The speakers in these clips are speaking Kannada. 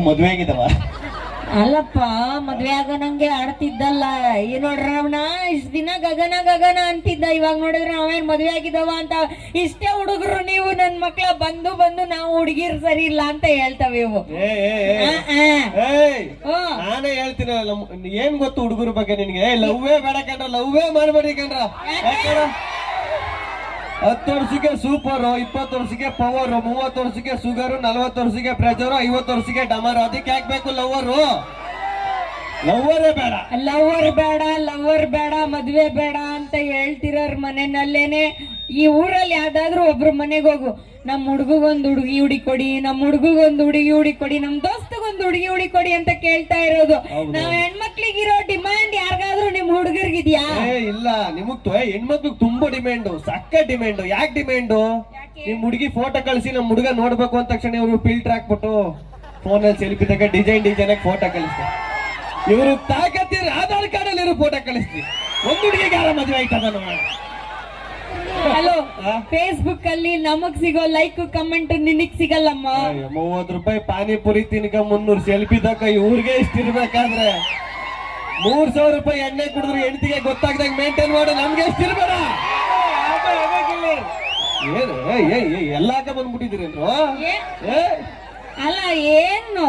ಮದ್ವೆ ಆಗಿದವ? ಅಲ್ಲಪ್ಪ, ಮದ್ವೆ ಆಗ ನಂಗೆ ಆಡ್ತಿದ್ದಲ್ಲ. ಈ ನೋಡ್ರ ಅವನ ಇಷ್ಟ ದಿನ ಗಗನ ಗಗನ ಅಂತಿದ್ದ, ಇವಾಗ ನೋಡಿದ್ರೆ ಅವೇನ್ ಮದ್ವೆ ಆಗಿದವ ಅಂತ. ಇಷ್ಟೇ ಹುಡುಗರು ನೀವು ನನ್ ಮಕ್ಳ ಬಂದು ಬಂದು ನಾವು ಹುಡುಗಿರ್ ಸರಿ ಇಲ್ಲ ಅಂತ ಹೇಳ್ತಾವೆ ಇವು. ನಾನೇ ಹೇಳ್ತೀನಿ, ಏನ್ ಗೊತ್ತು ಹುಡುಗರ ಬಗ್ಗೆ ನಿನ್ಗೆ? ಲವ್ವೇ ಬೇಡ ಕಣ್ರ, ಲವ್ವೇ ಮಾಡ್ಬೇಡಿ ಕಣ್ರ. 10 ವರ್ಷಕ್ಕೆ ಸೂಪರ್, 20 ವರ್ಷಕ್ಕೆ ಪವರ್, 30 ವರ್ಷಕ್ಕೆ ಶುಗರ್, 40 ವರ್ಷಕ್ಕೆ ಪ್ರೆಷರ್, 50 ವರ್ಷಕ್ಕೆ ಡಮರ್. ಅದಕ್ಕೆ ಹಾಕ್ಬೇಕು ಲವ್ವರು? ಲವ್ವರೇ ಬೇಡ, ಲವರ್ ಬೇಡ, ಮದ್ವೆ ಬೇಡ ಅಂತ ಹೇಳ್ತಿರೋರ್ ಮನೆಯಲ್ಲೇನೆ. ಈ ಊರಲ್ಲಿ ಯಾವ್ದಾದ್ರು ಒಬ್ರು ಮನೆಗೆ ಹೋಗು, ನಮ್ ಹುಡುಗಗೊಂದು ಹುಡುಗಿ ಹುಡಿ ಕೊಡಿ, ನಮ್ ಹುಡುಗಗೊಂದು ಹುಡುಗಿ ಹುಡಿ ಕೊಡಿ, ನಮ್ ದೋಸ್ತಗೊಂದು ಹುಡುಗಿ ಹುಡಿ ಕೊಡಿ ಅಂತ ಕೇಳ್ತಾ ಇರೋದು. ನಾವ್ ಹೆಣ್ಮಕ್ಳಿಗಿರೋ ಡಿಮಾಂಡ್ ಯಾರಿಗಾದ್ರೂ ನಿಮ್ ಹುಡುಗರ್ಗಿದ್ಯಾ? ಇಲ್ಲ, ನಿಮಗ್ ಹೆಣ್ಮಕ್ಳಿಗೆ ತುಂಬಾ ಡಿಮ್ಯಾಂಡು, ಸಕ್ಕ ಡಿಮ್ಯಾಂಡು. ಯಾಕೆ ಡಿಮ್ಯಾಂಡು? ನಿಮ್ ಹುಡುಗಿ ಫೋಟೋ ಕಳಿಸಿ ನಮ್ ಹುಡುಗ ನೋಡ್ಬೇಕು ಅಂದ ತಕ್ಷಣ ಇವ್ರು ಫಿಲ್ಟರ್ ಹಾಕ್ಬಿಟ್ಟು ಫೋನಲ್ಲಿ ಸೆಲ್ಫಿ ತಗ ಡಿಸೈನ್ ಫೋಟೋ ಕಳಿಸ್ತಾರೆ. ಇವರು ತಾಕತ್ತಿರ ಆಧಾರ್ ಕಾರ್ಡ್ ಅಲ್ಲಿ ಇರೋ ಫೋಟೋ ಕಳಿಸ್ತೀವಿ. ಒಂದು ಹುಡುಗಿಗೆ ಯಾರ ಮದುವೆ ಆಯ್ತದ ನೋಡಿ. ಹಲೋ, ಫೇಸ್ಬುಕ್ ಅಲ್ಲಿ ನಮಗ್ ಸಿಗೋ ಲೈಕ್ ಕಮೆಂಟ್ ನಿನಗ್ ಸಿಗಲ್ಲಮ್ಮ. 30 ರೂಪಾಯಿ ಪಾನಿಪುರಿ ತಿನ್ಕ 300 ಸೆಲ್ಫಿ ತಕ ಇವ್ರಿಗೆ ಇಷ್ಟಿರ್ಬೇಕಾದ್ರೆ 3000 ರೂಪಾಯಿ ಎಣ್ಣೆ ಕುಡಿದ್ರು ಹೆಂಡತಿಗೆ ಗೊತ್ತಾಗ್ದಾಗ ಮೇಂಟೈನ್ ಮಾಡೋ ನಮ್ಗೆ ಎಷ್ಟಿರ್ಬೇಡ. ಎಲ್ಲಾಕ ಬಂದ್ಬಿಟ್ಟಿದ್ದೀರೇನ್ರು? ಅಲ್ಲ, ಏನು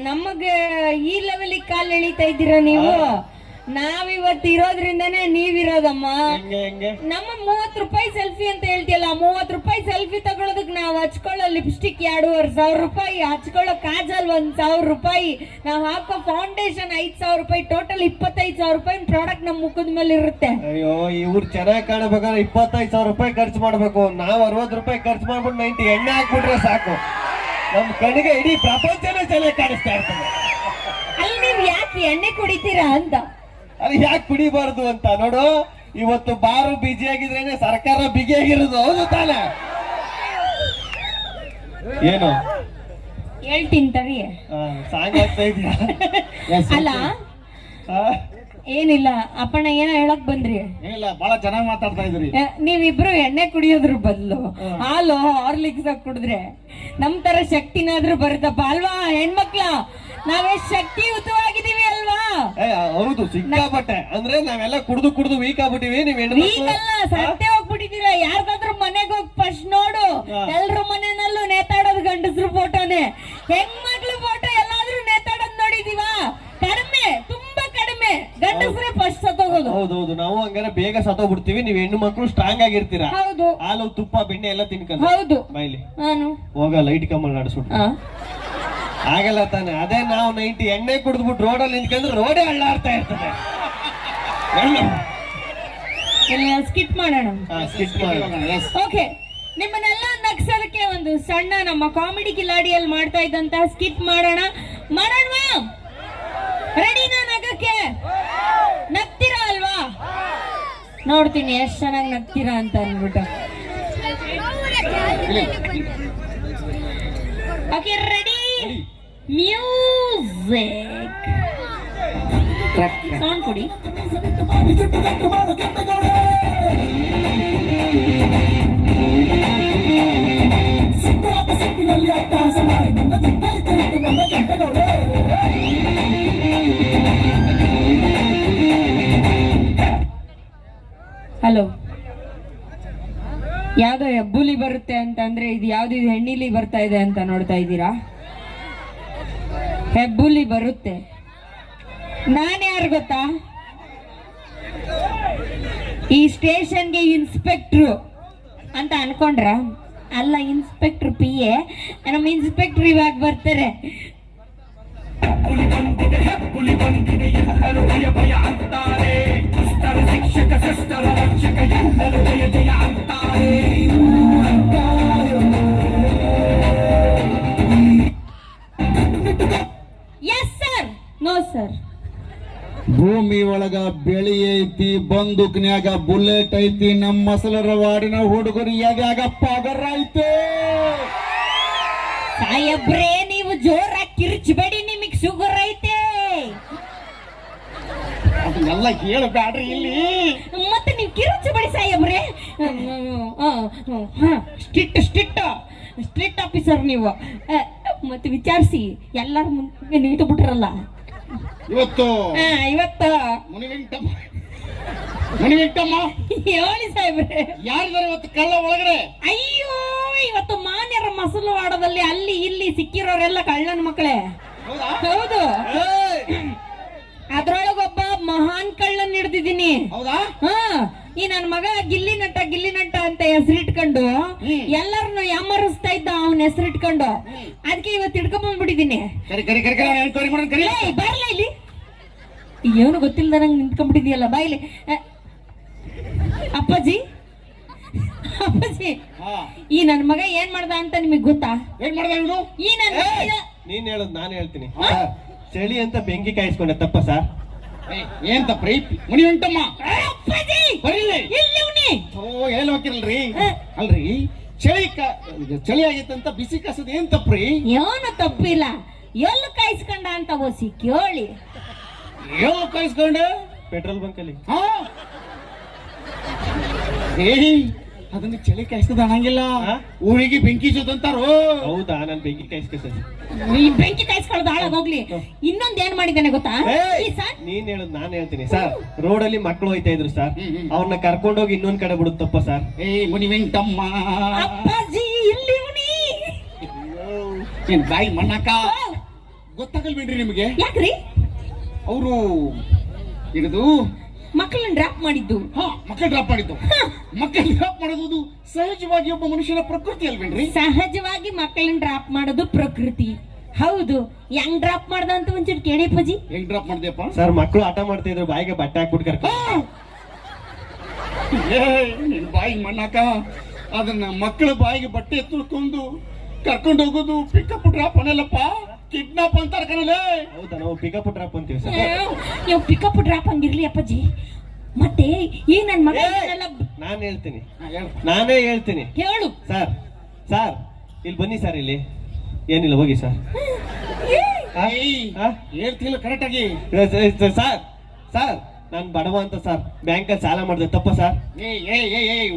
ನಮಗ ಈ ಲೆವೆಲಿಗೆ ಕಾಲ್ ಎಳಿತಾ ಇದ್ದೀರಾ ನೀವು? ನಾವಿವತ್ತು ಇರೋದ್ರಿಂದಾನೇ ನೀವಿರೋದಮ್ಮ. ನಮ್ಮ 30 ರೂಪಾಯಿ ಸೆಲ್ಫಿ ಅಂತ ಹೇಳ್ತಿಯಲ್ಲ, 30 ರೂಪಾಯಿ ಸೆಲ್ಫಿ ತಗೊಳೋದಕ್ ನಾವು ಹಚ್ಕೊಳ್ಳೋ ಲಿಪ್ಸ್ಟಿಕ್ 2500 ರೂಪಾಯಿ, ಹಚ್ಕೊಳ್ಳೋ ಕಾಜಲ್ 1000 ರೂಪಾಯಿ, ನಾವ್ ಹಾಕೋ ಫೌಂಡೇಶನ್ 5000 ರೂಪಾಯಿ, ಟೋಟಲ್ 25,000 ರೂಪಾಯಿ ಪ್ರಾಡಕ್ಟ್ ನಮ್ ಮುಖದ ಮೇಲೆ ಇರುತ್ತೆ. ಅಯ್ಯೋ, ಇವ್ರು ಚೆನ್ನಾಗಿ ಕಾಣಬೇಕಾದ್ರೆ 25,000 ರೂಪಾಯಿ ಖರ್ಚು ಮಾಡ್ಬೇಕು. ನಾವ್ 60 ರೂಪಾಯಿ ಖರ್ಚು ಮಾಡ್ಬಿಟ್ಟು 90 ಎಣ್ಣೆ ಹಾಕ್ಬಿಟ್ರೆ ಸಾಕು, ನಮ್ ಕಣ್ಣಿಗೆ ಇಡೀ ಪ್ರಪಂಚನೇ ಚೆನ್ನಾಗಿ ಕಾಣಿಸ್ತಾ ಇರ್ತದೆ. ಅಲ್ಲಿ ನೀವ್ ಯಾಕೆ ಎಣ್ಣೆ ಕುಡಿತೀರಾ ಅಂತ? ಅದು ಯಾಕೆ ಕುಡಿಬಾರ್ದು ಅಂತ ನೋಡು. ಇವತ್ತು ಬಾರು ಬಿಜಿ ಆಗಿದ್ರೇನೆ ಸರ್ಕಾರ ಬಿಗಿಯಾಗಿರೋದು, ಹೌದು ತಾನೆ? ಏನು ಹೇಳ್ತೀನಿ ತಡಿ. ಸಾಂಗ್ ಆಗ್ತಾ ಇದೆಯಾ? ಅಲ್ಲ, ಏನಿಲ್ಲ ಅಪ್ಪಣ್ಣ, ಏನೋ ಹೇಳಕ್ ಬಂದ್ರಿ? ಇಲ್ಲ, ಬಹಳ ಚೆನ್ನಾಗಿ ಮಾತಾಡ್ತಾ ಇದ್ರಿ. ನೀವಿಬ್ರು ಎಣ್ಣೆ ಕುಡಿಯೋದ್ರ ಬದಲು ಹಾಲು ಹಾರ್ಲಿಕ್ಸ್ ಕುಡಿದ್ರೆ ನಮ್ ತರ ಶಕ್ತಿನಾದ್ರೂ ಬರುತ್ತಪ್ಪ ಅಲ್ವಾ? ಹೆಣ್ಮಕ್ಳ ನಾವೆಷ್ಟ್ ಶಕ್ತಿಯುತವಾಗಿದೀವಿ ಅಲ್ವಾ? ಹೌದು, ಸಿಕ್ಕಾಪಟ್ಟೆ. ಅಂದ್ರೆ ನಾವೆಲ್ಲ ಕುಡ್ದು ವೀಕ್ ಆಗ್ಬಿಟ್ಟಿವಿ. ನೀವ್ ವೀಕ್ ಅಲ್ಲ, ಸತ್ಯ ಹೋಗ್ಬಿಟ್ಟಿದೀರ. ಯಾರ್ದಾದ್ರೂ ಮನೆಗೆ ಹೋಗಿ ಫಸ್ಟ್ ನೋಡು, ಎಲ್ರ ಮನೆಯಲ್ಲೂ ನೇತಾಡೋದು ಗಂಡಸ್ರು ಫೋಟೋನೇ. ಹೆಣ್ಮಕ್ಳು ಫೋಟೋ ಎಲ್ಲಾದ್ರೂ ನೇತಾಡೋದ್ ನೋಡಿದೀವ? ಕಡಿಮೆ, ತುಂಬಾ ಕಡಿಮೆ. ಗಂಡಸ್ರೆ ಫಸ್ಟ್ ಸತ್ತೋಗೋದು. ಹೌದೌದು, ನಾವು ಹಂಗಾರೆ ಬೇಗ ಸತ್ತೋಗ್ಬಿಡ್ತೀವಿ. ನೀವ್ ಹೆಣ್ಣು ಮಕ್ಳು ಸ್ಟ್ರಾಂಗ್ ಆಗಿರ್ತೀರಾ. ಹೌದು, ಹಾಲು ತುಪ್ಪ ಬೆಣ್ಣೆ ಎಲ್ಲ ತಿನ್ಕೊಂಡು. ಹೌದು, ಬೈಲಿ ನಾನು ಹೋಗ ಲೈಟ್ ಕಮ್ಮಲ್ ನಡೆಸ್ಬಿಟ್ಟು ಆಗಲ್ಲ ತಾನೆ. ಅದೇ ನಾವು 90 ಎಣ್ಣೆ ಕುಡಿದ್ಬಿಟ್ಟು ರೋಡಲ್ಲಿ ನಿಂತ್ಕೊಂಡ್ರೆ ರೋಡೇ ಅಳ್ಳಾಡ್ತಾ ಇರ್ತದೆ. ಸ್ಕಿಟ್ ಮಾಡೋಣ. ಓಕೆ, ನಿಮ್ಮನ್ನೆಲ್ಲ ನಗ್ಸೋದಕ್ಕೆ ಒಂದು ಸಣ್ಣ ನಮ್ಮ ಕಾಮಿಡಿ ಕಿಲಾಡಿಯಲ್ಲಿ ಮಾಡ್ತಾ ಇದ್ದಂತ ಸ್ಕಿಟ್ ಮಾಡೋಣವಾ? ರೆಡಿನಾ ನಗಕ್ಕೆ? ನಗ್ತೀರಾ ಅಲ್ವಾ? ನೋಡ್ತೀನಿ ಎಷ್ಟ್ ಚೆನ್ನಾಗಿ ನಗ್ತೀರಾ ಅಂತ ಅಂದ್ಬಿಟ್ಟು. Okay, ready, music. ಸೌಂಡ್ ಕೊಡಿ. ಹಲೋ, ಯಾವ್ದೋ ಹೆಬ್ಬುಲಿ ಬರುತ್ತೆ ಅಂತ ಅಂದ್ರೆ ಇದು ಯಾವ್ದು ಹೆಣ್ಣಿಲಿ ಬರ್ತಾ ಇದೆ ಅಂತ ನೋಡ್ತಾ ಇದ್ದೀರಾ? ಹೆಬ್ಬುಲಿ ಬರುತ್ತೆ. ನಾನ್ ಯಾರು ಗೊತ್ತಾ? ಈ ಸ್ಟೇಷನ್ಗೆ ಇನ್ಸ್ಪೆಕ್ಟ್ರು ಅಂತ ಅನ್ಕೊಂಡ್ರ? ಅಲ್ಲ, ಇನ್ಸ್ಪೆಕ್ಟರ್ PA. ನಮ್ಮ ಇನ್ಸ್ಪೆಕ್ಟರ್ ಇವಾಗ ಬರ್ತಾರೆ. Yes sir, no sir. ಭೂಮಿ ಒಳಗ ಬೆಳಿ ಐತಿ, ಬಂದೂಕ್ನ್ಯಾಗ ಬುಲೆಟ್ ಐತಿ, ನಮ್ಮ ಮಸಲರ ವಾಡಿನ ಹುಡುಗರು ಯಾಗ ಪಗರ ಐತೆ. ಸಾಯಬ್ರೇ, ನೀವು ಜೋರಾಗಿ ಕಿರ್ಚಬೇಡಿ, ನಿಮಗ್ ಶುಗರ್ ಐತೆ. ಅದನ್ನೆಲ್ಲ ಹೇಳಬೇಡ್ರಿ ಇಲ್ಲಿ. ಮತ್ತೆ ನೀವು ಕಿರ್ಚಬೇಡಿ ಸಾಯಬ್ರೇ. ಸ್ಟ್ರಿಕ್ಟ್ ಆಫೀಸರ್ ನೀವು. ಮತ್ತೆ ವಿಚಾರಿಸಿ ಎಲ್ಲಾರ ಮುಂದೆ ನಿಂತು ಬಿಟ್ರಲ್ಲ. ಇವತ್ತು ಇವತ್ತು ಮುನಿವೆಂಕಟಮ್ಮ ಹೇಳಿ ಸಾಹೇಬ್ರೆ, ಯಾರಿದ್ದಾರೆ ಇವತ್ತು ಕಳ್ಳ ಒಳಗಡೆ? ಅಯ್ಯೋ ಇವತ್ತು ಮಾನ್ಯರ ಮಸಲವಾಡದಲ್ಲಿ ಅಲ್ಲಿ ಇಲ್ಲಿ ಸಿಕ್ಕಿರೋರೆಲ್ಲ ಕಳ್ಳನ ಮಕ್ಕಳೇ. ಹೌದಾ? ಹೌದು, ಅದ್ರೊಳಗೊಬ್ಬ ಮಹಾನ್ ಕಳ್ಳನ್ ಹಿಡ್ದಿದ್ದೀನಿ. ಹೌದಾ? ಈ ನನ್ ಮಗ ಗಿಲ್ಲಿ ನಟ ಅಂತ ಹೆಸರಿಟ್ಕೊಂಡು ಎಲ್ಲರನ್ನು ಯಾಮರಿಸ್ತಾ ಇದ್ದ ಅವನ ಹೆಸರಿಟ್ಕೊಂಡು. ಅದಕ್ಕೆ ಇವತ್ತು ಹಿಡ್ಕೊಂಡ್ ಬಂದ್ಬಿಟ್ಟಿದ್ದೀನಿ. ಬರ್ಲ ಇಲ್ಲಿ, ಏನು ಗೊತ್ತಿಲ್ಲದ ನಂಗೆ ನಿಂತ್ಕೊಂಡ್ಬಿಟ್ಟಿದ್ಯಲ್ಲ, ಬಾಯಿಲಿ. ಅಪ್ಪಾಜಿ ಈ ನನ್ ಮಗ ಏನ್ ಮಾಡ್ದ ಅಂತ ನಿಮಗ್ ಗೊತ್ತಾ? ಏನ್ ಮಾಡ್ದ ಇವನು? ಈ ನನ್ ನೀನ್ ಹೇಳೋದು ನಾನು ಹೇಳ್ತೀನಿ. ಚಳಿ ಅಂತ ಬೆಂಕಿ ಕಾಯಿಸ್ಕೊಂಡೆ, ತಪ್ಪ ಸರ್? ಏನ್ ತಪ್ಪ್ರಿ? ಮುನಿವೆಂಕಟಮ್ಮ ಹೇಳಿ ಹೋಗಿರಲ್ರಿ. ಅಲ್ರಿ, ಚಳಿ ಆಗೈತಂತ ಬಿಸಿ ಕಸದ ಏನ್ ತಪ್ಪ್ರಿ? ಏನು ತಪ್ಪಿಲ್ಲ, ಎಲ್ಲಿ ಕಾಯಿಸ್ಕೊಂಡ ಅಂತ ಓಸಿ ಕೇಳಿ. ಎಲ್ಲಿ ಕಾಯಿಸ್ಕೊಂಡೆ? ಪೆಟ್ರೋಲ್ ಬಂಕ್ ಅಲ್ಲಿ. ಅದನ್ನ ಚಳಿ ಕಾಯಿಸ್ತದ ಅನ್ನಂಗಿಲ್ಲ, ಊರಿಗೆ ಬೆಂಕಿ ಜೊತೆಂತಾರೋ. ಹೌದಾ? ನಾನು ಬೆಂಕಿ ಕಾಯಿಸ್ಕೊಳ್ತೇನೆ. ಈ ಬೆಂಕಿ ಕಾಯಿಸ್ಕೊಳ್ಳೋದು ಹಾಳಾಗೋಗ್ಲಿ. ಇನ್ನೊಂದ್ ಏನ್ ಮಾಡಿದ್ದಾನೆ ಗೊತ್ತಾ? ನೀನ್ ಹೇಳೋದು ನಾನು ಹೇಳ್ತೀನಿ ಸರ್. ರೋಡಲ್ಲಿ ಮಕ್ಕಳು ಹೋಯ್ತಾ ಇದ್ರು ಸರ್, ಅವ್ರನ್ನ ಕರ್ಕೊಂಡೋಗಿ ಇನ್ನೊಂದ್ ಕಡೆ ಬಿಡುತ್ತಪ್ಪ ಸರ್. ಮುನಿವೆಂಕಟಮ್ಮ ಅಪ್ಪಾಜಿ ಇಲ್ಲಿ ಬಾಯಿ ಮಣ್ಣಾಕ ಗೊತ್ತಾಗಲ್ವೇನ್ರಿ ನಿಮಗೆ? ಯಾಕ್ರಿ? ಅವರು ಹಿಡಿದು ಮಕ್ಕಳನ್ನ ಡ್ರಾಪ್ ಮಾಡಿದ್ದು. ಮಕ್ಕಳು ಡ್ರಾಪ್ ಮಾಡಿದ್ದು. ಮಕ್ಕಳು ಡ್ರಾಪ್ ಮಾಡೋದು ಸಹಜವಾಗಿ ಒಬ್ಬ ಮನುಷ್ಯನ ಪ್ರಕೃತಿ ಅಲ್ವೇನ್ರಿ? ಸಹಜವಾಗಿ ಮಕ್ಕಳನ್ನ ಡ್ರಾಪ್ ಮಾಡೋದು ಪ್ರಕೃತಿ. ಹೌದು, ಹೆಂಗ್ ಡ್ರಾಪ್ ಮಾಡ್ದ ಅಂತ ಒಂಚೂರು ಕೇಳಿ ಪಜಿ. ಹೆಂಗ್ ಡ್ರಾಪ್ ಮಾಡ್ದೆಪ್ಪ? ಸರ್, ಮಕ್ಕಳು ಆಟ ಮಾಡ್ತಾ ಇದ್ರು, ಬಾಯಿಗೆ ಬಟ್ಟೆ ಹಾಕ್ಬಿಟ್ಟು ಕರ್ಕೊಂಡು. ನಿನ್ ಬಾಯಿಗೆ ಮಣ್ಣಾಕ ಅದನ್ನ ಮಕ್ಕಳ ಬಾಯಿಗೆ ಬಟ್ಟೆ ತುಳ್ಕೊಂಡು ಕರ್ಕೊಂಡು ಹೋಗೋದು ಪಿಕಪ್ ಡ್ರಾಪ್ ಅನ್ನಲ್ಲಪ್ಪ, ಕಿಡ್ನಾಪ್ ಅಂತಾರ ಕಣಲೆ. ಹೌದಾ? ನಾವು ಪಿಕಪ್ ಡ್ರಾಪ್ ಅಂತೀವಿ ಸರ್. ನೀವು ಪಿಕಪ್ ಡ್ರಾಪ್ ಹಂಗಿರ್ಲಿ ಅಪ್ಪಾಜಿ. ಮತ್ತೆ ಈ ನನ್ ಮಗ ನಾನು ಹೇಳ್ತೀನಿ, ನಾನೇ ಹೇಳ್ತೀನಿ. ಹೇಳು ಸರ್. ಸರ್ ಇಲ್ಲಿ ಬನ್ನಿ ಸರ್. ಇಲ್ಲಿ ಏನಿಲ್ಲ, ಹೋಗಿ ಸರ್. ಹೇಳ್ತಿಲ್ಲ ಕರೆಕ್ಟ್ ಆಗಿ. ಸರ್ ಸರ್ ನಾನು ಬಡವ ಅಂತ ಸರ್ ಬ್ಯಾಂಕಲ್ಲಿ ಸಾಲ ಮಾಡಿದೆ, ತಪ್ಪ ಸರ್?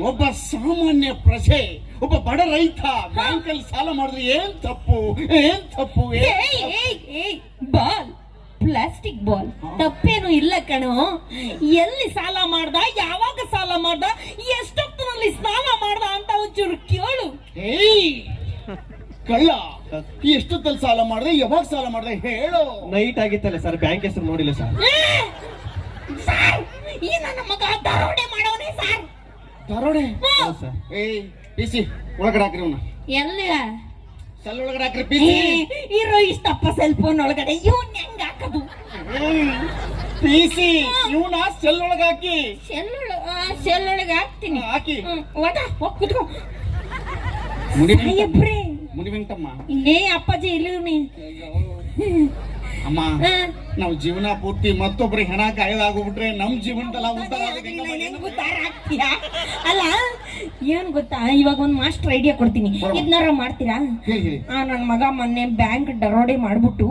ಒಬ್ಬ ಸಾಮಾನ್ಯ ಪ್ರಜೆ, ಒಬ್ಬ ಬಡ ರೈತ ಬ್ಯಾಂಕಲ್ಲಿ ಸಾಲ ಮಾಡಿದ್ರೆ ಏನ್ ತಪ್ಪು? ಏನ್ ತಪ್ಪು? ಬಾಲ್, ಪ್ಲಾಸ್ಟಿಕ್ ಬಾಲ್, ತಪ್ಪೇನು ಇಲ್ಲ ಕಣೋ. ಎಲ್ಲಿ ಸಾಲ ಮಾಡ್ದ, ಯಾವಾಗ ಸಾಲ ಮಾಡ್ದ, ಎಷ್ಟೊತ್ತಿನಲ್ಲಿ ಸ್ನಾನ ಮಾಡ್ದ ಅಂತ ಒಂಚೂರು ಕೇಳು. ಕಳ್ಳ, ಎಷ್ಟೊತ್ತಲ್ಲಿ ಸಾಲ ಮಾಡ್ದೆ, ಯಾವಾಗ ಸಾಲ ಮಾಡ್ದೆ ಹೇಳು. ನೈಟ್ ಆಗಿತ್ತಲ್ಲ ಸರ್, ಬ್ಯಾಂಕ್ ಹೆಸರು ನೋಡಿಲ್ಲ ಸರ್. ಈ ನನ್ನ ಮಗ ದರೋಡೆ ಮಾಡೋನೆ ಸರ್. ದರೋಡೆ? ಪಿಸಿ ಒಳಗಡೆ ಹಾಕ್ರಿ ಅವನ. ಎಲ್ಲಿ? ಸೆಲ್ ಒಳಗಡೆ ಹಾಕ್ರಿ ಪಿಸಿ. ಇರೋ ಇಷ್ಟಪ್ಪ ಸೆಲ್ ಫೋನ್ ಒಳಗಡೆ ಇವನ್ ಹೆಂಗ್ ಹಾಕದು? ಪಿಸಿ ಇವನ ಸೆಲ್ ಒಳಗೆ ಹಾಕಿ. ಸೆಲ್ ಒಳಗೆ ಹಾಕ್ತೀನಿ. ಹಾಕಿ. ಕೂತ್ಕೋ. ಮುನಿವೆಂಕಟಮ್ಮ ಇಲ್ಲೇ ಅಪ್ಪಾಜಿ ಇಲ್ಲಿ. ಅಮ್ಮ, ನಾವು ಜೀವನ ಪೂರ್ತಿ ಮತ್ತೊಬ್ಬರಿಗೆ ಹೆಣ ಕಾಯೋದಾಗ್ಬಿಟ್ರೆ ನಮ್ ಜೀವನದಲ್ಲ ಅಲ್ಲ. ಏನ್ ಗೊತ್ತಾ, ಇವಾಗ ಒಂದ್ ಮಾಸ್ಟರ್ ಐಡಿಯಾ ಕೊಡ್ತೀನಿ, ಇದನ್ನಾರ ಮಾಡ್ತೀರಾ? ನನ್ ಮಗ ಮೊನ್ನೆ ಬ್ಯಾಂಕ್ ದರೋಡೆ ಮಾಡ್ಬಿಟ್ಟು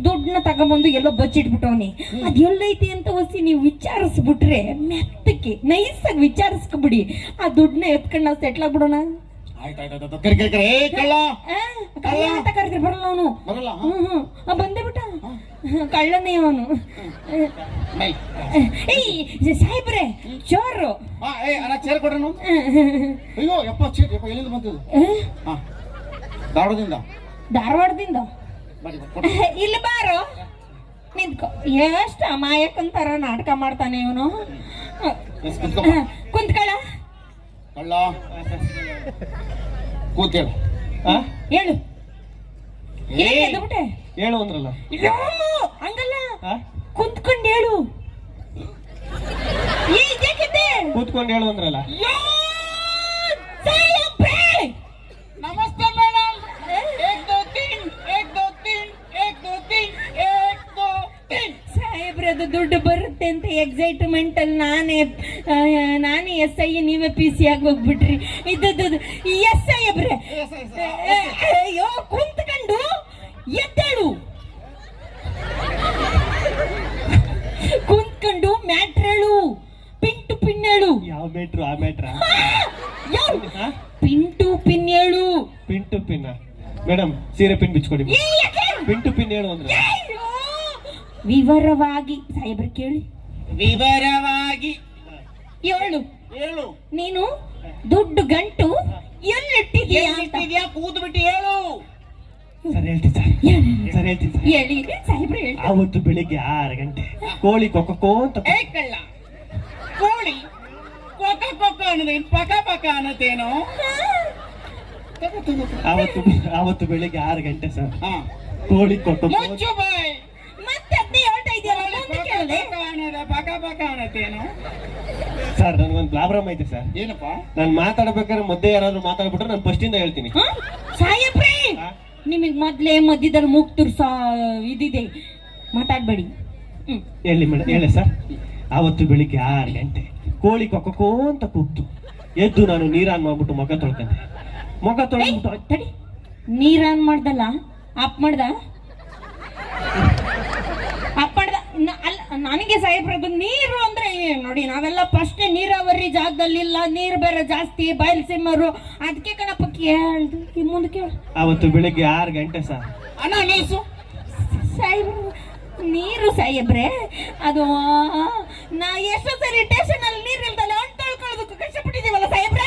ದುಡ್ಡನ್ನ ತಗೊಂಬಂದು ಎಲ್ಲೋ ಬಚ್ಚಿಟ್ಬಿಟ್ಟವನಿ. ಅದ್ ಎಲ್ಲೈತಿ ಅಂತ ಹೊಸಿ ನೀವು ವಿಚಾರಿಸ್ಬಿಟ್ರೆ ಮೆತ್ತಕ್ಕೆ ನೈಸಾಗಿ ವಿಚಾರಿಸ್ಕೊಬಿಡಿ, ಆ ದುಡ್ಡನ್ನ ಎತ್ಕೊಂಡು ನಾವು ಸೆಟ್ಲ್ ಆಗ್ಬಿಡೋಣ. ಕಳ್ಳ ಅಂತ ಕರೆದ್ರೆ ಬರಲ್ಲ ಅವನು. ಬಂದೇ ಬಿಟ್ಟ, ಕಳ್ಳನೇ ಅವನು. ಸಾಹೇಬ್ರೆ, ಚೋರು. ಚೇರ್ ಕೊಡ್ರನು. ಅಯ್ಯೋ ಯಪ್ಪ, ಎಲ್ಲಿಂದ ಬಂತದ್ದು? ಧಾರವಾಡದಿಂದ. ಧಾರವಾಡದಿಂದ? ಇಲ್ಲಿ ಬಾರೋ, ನಿಂತ್ಕೋ. ಎಷ್ಟು ಅಮಾಯಕಂತಾರ ನಾಟಕ ಮಾಡ್ತಾನೆ ಇವನು. ಕುಂತ್ಕಳ. ಕಳ್ಳ ಕೂತೇಳು. ಹೇಳು. ಹೇಳು ಅಂದ್ರಲ್ಲ. ಹಂಗಲ್ಲ, ಕುಂತ್ಕೊಂಡು ಹೇಳು. ಕೂತ್ಕೊಂಡು ಹೇಳು ಅಂದ್ರಲ್ಲ. ನಮಸ್ತೆ ಮೇಡಮ್. ಸಾಹೇಬ್ರೆ, ಅದು ದುಡ್ಡು ಬರುತ್ತೆ ಅಂತ ಎಕ್ಸೈಟ್ಮೆಂಟ್ ಅಲ್ಲಿ ನಾನೇ ಎಸ್ ಐ, ನೀವೇ ಪಿ ಸಿ ಆಗಿ ಹೋಗ್ಬಿಟ್ರಿ. ಇದ್ದದ್ದು ಎಸ್ ಐ ಬ್ರೆ. ಅಯ್ಯೋ, ಕುಂತ್ಕೊಂಡು ಎದ್ದೇಳು. ಕುಂತ್ಕೊಂಡು ಮ್ಯಾಟ್ರ್ ಹೇಳು, ಪಿನ್ ಟು ಪಿನ್ ಹೇಳು. ಯಾವ ಮ್ಯಾಟ್ರು? ಆ ಮ್ಯಾಟ್ರ? ಪಿನ್ ಟು ಪಿನ್ ಹೇಳು. ಪಿನ್ ಟು ಪಿನ್ ಮೇಡಮ್ ಸೀರೆ ಪಿನ್ ಬಿಚ್ಕೊಡಿ ಏ, ಯಾಕೆ? ಪಿನ್ ಟು ಪಿನ್ ಹೇಳು ಅಂದ್ರೆ ಅಯ್ಯೋ! ವಿವರವಾಗಿ ಸಾಹೇಬ್ರ ಕೇಳಿ ವಿವರವಾಗಿ ಹೇಳು. ಹೇಳು. ನೀನು ದುಡ್ಡು ಗಂಟು ಎಲ್ಲಿಟ್ಟಿದೀಯಾ ಅಂತ ಕೂತು ಬಿಟ್ಟು ಹೇಳು. ಸರ್ ಹೇಳ್ತೀನಿ ಸರ್ ಹೇಳ್ತೀನಿ ಸರ್ ಹೇಳಿ ಸಾಹೇಬ್ರ ಹೇಳಿ. ಅವತ್ತು ಬೆಳಿಗ್ಗೆ 6 ಗಂಟೆ ಕೋಳಿ ಕೊಕ್ಕೋ ಅಂತ ಏ ಕಳ್ಳ, ಕೋಳಿ ಕೊಕ್ಕ ಕೊಕ್ಕ ಅನ್ನೋದೇನು ಪಕ ಪಕ ಅನ್ನತ್ತೇನೋ. ಅವತ್ತು ಬೆಳಿಗ್ಗೆ 6 ಗಂಟೆ ಸರ್ ಹಾ, ಕೋಳಿ ಕೊಕ್ಕೋ ಮುಚ್ಚು ಬಾಯ್. ಮತ್ತೆ ಅದೇ ಹೇಳ್ತಾ ಇದೆಯಲ್ಲ ಮುಂದೆ ಕೇಳಿದೆ. ಪಕ ಪಕ ಅನ್ನತ್ತೇನೋ. ಸರ್ ನನ್ಗೊಂದು ಪ್ರಾಬ್ಲಮ್ ಐತೆ ಸರ್. ಏನಪ್ಪ? ನಾನು ಮಾತಾಡ್ಬೇಕಾದ್ರೆ ಮಧ್ಯೆ ಯಾರಾದ್ರೂ ಮಾತಾಡ್ಬಿಟ್ರೆ ನಾನು ಫಸ್ಟ್ ಇಂದ ಹೇಳ್ತೀನಿ. ಸಾಹೇಬ್ರೆ ನಿಮಗ್ ಮೊದ್ಲೇ ಮಧ್ಯದಲ್ಲಿ ಮೂಗ್ ತುರ್ಸ ಇದಿದೆ, ಮಾತಾಡ್ಬೇಡಿ. ಹೇಳಿ ಮೇಡಮ್ ಹೇಳಿ ಸರ್. ಅವತ್ತು ಬೆಳಿಗ್ಗೆ 6 ಗಂಟೆ ಕೋಳಿ ಕೊಕ್ಕೋ ಅಂತ ಕೂಗ್ತು. ಎದ್ದು ನಾನು ನೀರಾನ್ ಮಾಡ್ಬಿಟ್ಟು ಮುಖ ತೊಳ್ಕೊಂಡೆ. ಮುಖ ತೊಳ್ಬಿಟ್ಟು ತಡಿ, ನೀರ್ ಆನ್ ಮಾಡ್ದಲ್ಲ ಆಫ್ ಮಾಡ್ದ ಆಫ್ ಮಾಡ್ದ ಅಲ್ಲ. ನನಗೆ ಸಾಹೇಬ್ರದ್ದು ನೀರು ಅಂದ್ರೆ ಏನ್ ನೋಡಿ, ನಾವೆಲ್ಲ ಫಸ್ಟ್ ನೀರಾವರಿ ಜಾಗದಲ್ಲಿ ಇಲ್ಲ, ನೀರು ಬೇರೆ ಜಾಸ್ತಿ, ಬಯಲು ಸಿಮ್ಮರು, ಅದಕ್ಕೆ ಕಣಪ್ಪ ಕೇಳ್ದು. ಈ ಮುಂದೆ ಕೇಳು. ಅವತ್ತು ಬೆಳಿಗ್ಗೆ 6 ಗಂಟೆ ಸರ್. ಅಣ್ಣ ನಿಲ್ಸು. ಸಾಹೇಬ್ರು ನೀರು ಸಾಹೇಬ್ರೆ, ಅದು ನಾ ಎಷ್ಟೋ ಸರಿ ಸ್ಟೇಷನ್ ಅಲ್ಲಿ ನೀರು ಇಲ್ದಲ್ಲ ಹಣ್ಣು ತೊಳ್ಕೊಳ್ಳೋದಕ್ಕೂ ಕಷ್ಟಪಟ್ಟಿದೀವಲ್ಲ ಸಾಹೇಬ್ರೆ.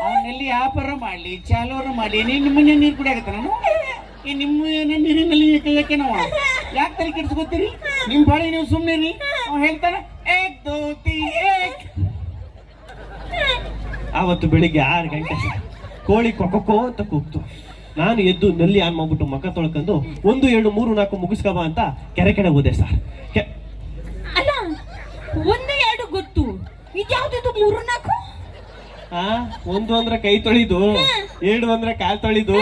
ಅವನಲ್ಲಿ ವ್ಯಾಪಾರ ಮಾಡ್ಲಿ, ಚಾಲೋರ ಮಾಡ್ಲಿ, ನಿಮ್ಮ ಮನೆ ನೀರು ಕುಡಿಯಾಗತ್ತ ನಾನು ಈ ನಿಮ್ಮ ನೀರಿನಲ್ಲಿ ಕೈಯಕ್ಕೆ ನಾವು ಯಾಕೆ ತಲೆ ಕೆಡ್ಸ್ಕೊತೀರಿ? ನಿಮ್ ಬಾಡಿ ನೀವು ಸುಮ್ಮನೆ ಅವ್ನು ಹೇಳ್ತಾನ ಏಕ್ ದೋ ತೀನ್ ಏಕ್. ಅವತ್ತು ಬೆಳಿಗ್ಗೆ 6 ಗಂಟೆ ಸರ್. ಕೋಳಿ ಕೊಕ್ಕೋ ಅಂತ ಕೂಗ್ತು. ನಾನು ಎದ್ದು ನಲ್ಲಿ ಆನ್ ಮಾಡ್ಬಿಟ್ಟು ಮುಖ ತೊಳ್ಕೊಂಡು 1 2 3 4 ಮುಗಿಸ್ಕಬ ಅಂತ ಕೆರೆ ಕಡೆ ಹೋದೆ ಸರ್. ಅಲ್ಲ, 1 2 ಗೊತ್ತು, ಇದ್ಯಾವ್ದು 3 4? 1 ಅಂದ್ರೆ ಕೈ ತೊಳಿದು, 2 ಅಂದ್ರೆ ಕಾಲ್ ತೊಳಿದು,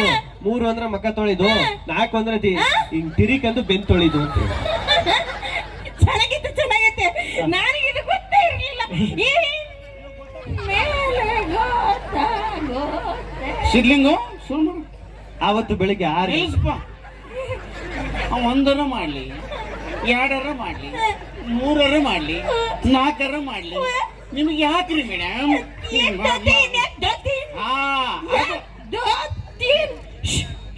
3 ಅಂದ್ರೆ ಮುಖ ತೊಳಿದು, 4 ಅಂದ್ರೆ ಹಿಂಗ್ ತಿರಿಕಂದು ಬೆನ್ ತೊಳಿದು ಅಂತ. ಚೆನ್ನಾಗಿತ್ತು ಚೆನ್ನಾಗೈತೆ, ನನಗಿದು ಗೊತ್ತೇ ಇರಲಿಲ್ಲ. ಶಿರ್ಲಿಂಗು ಸುಳ್ಳು. ಅವತ್ತು ಬೆಳಿಗ್ಗೆ 6 ನಿಲ್ಸಪ್ಪ. ಅವ 1 ಮಾಡ್ಲಿ, 2 ಮಾಡ್ಲಿ, 3 ಮಾಡ್ಲಿ, 4 ಮಾಡ್ಲಿ, ನಿಮಗೆ ಯಾಕ್ರಿ ಮೇಡಮ್?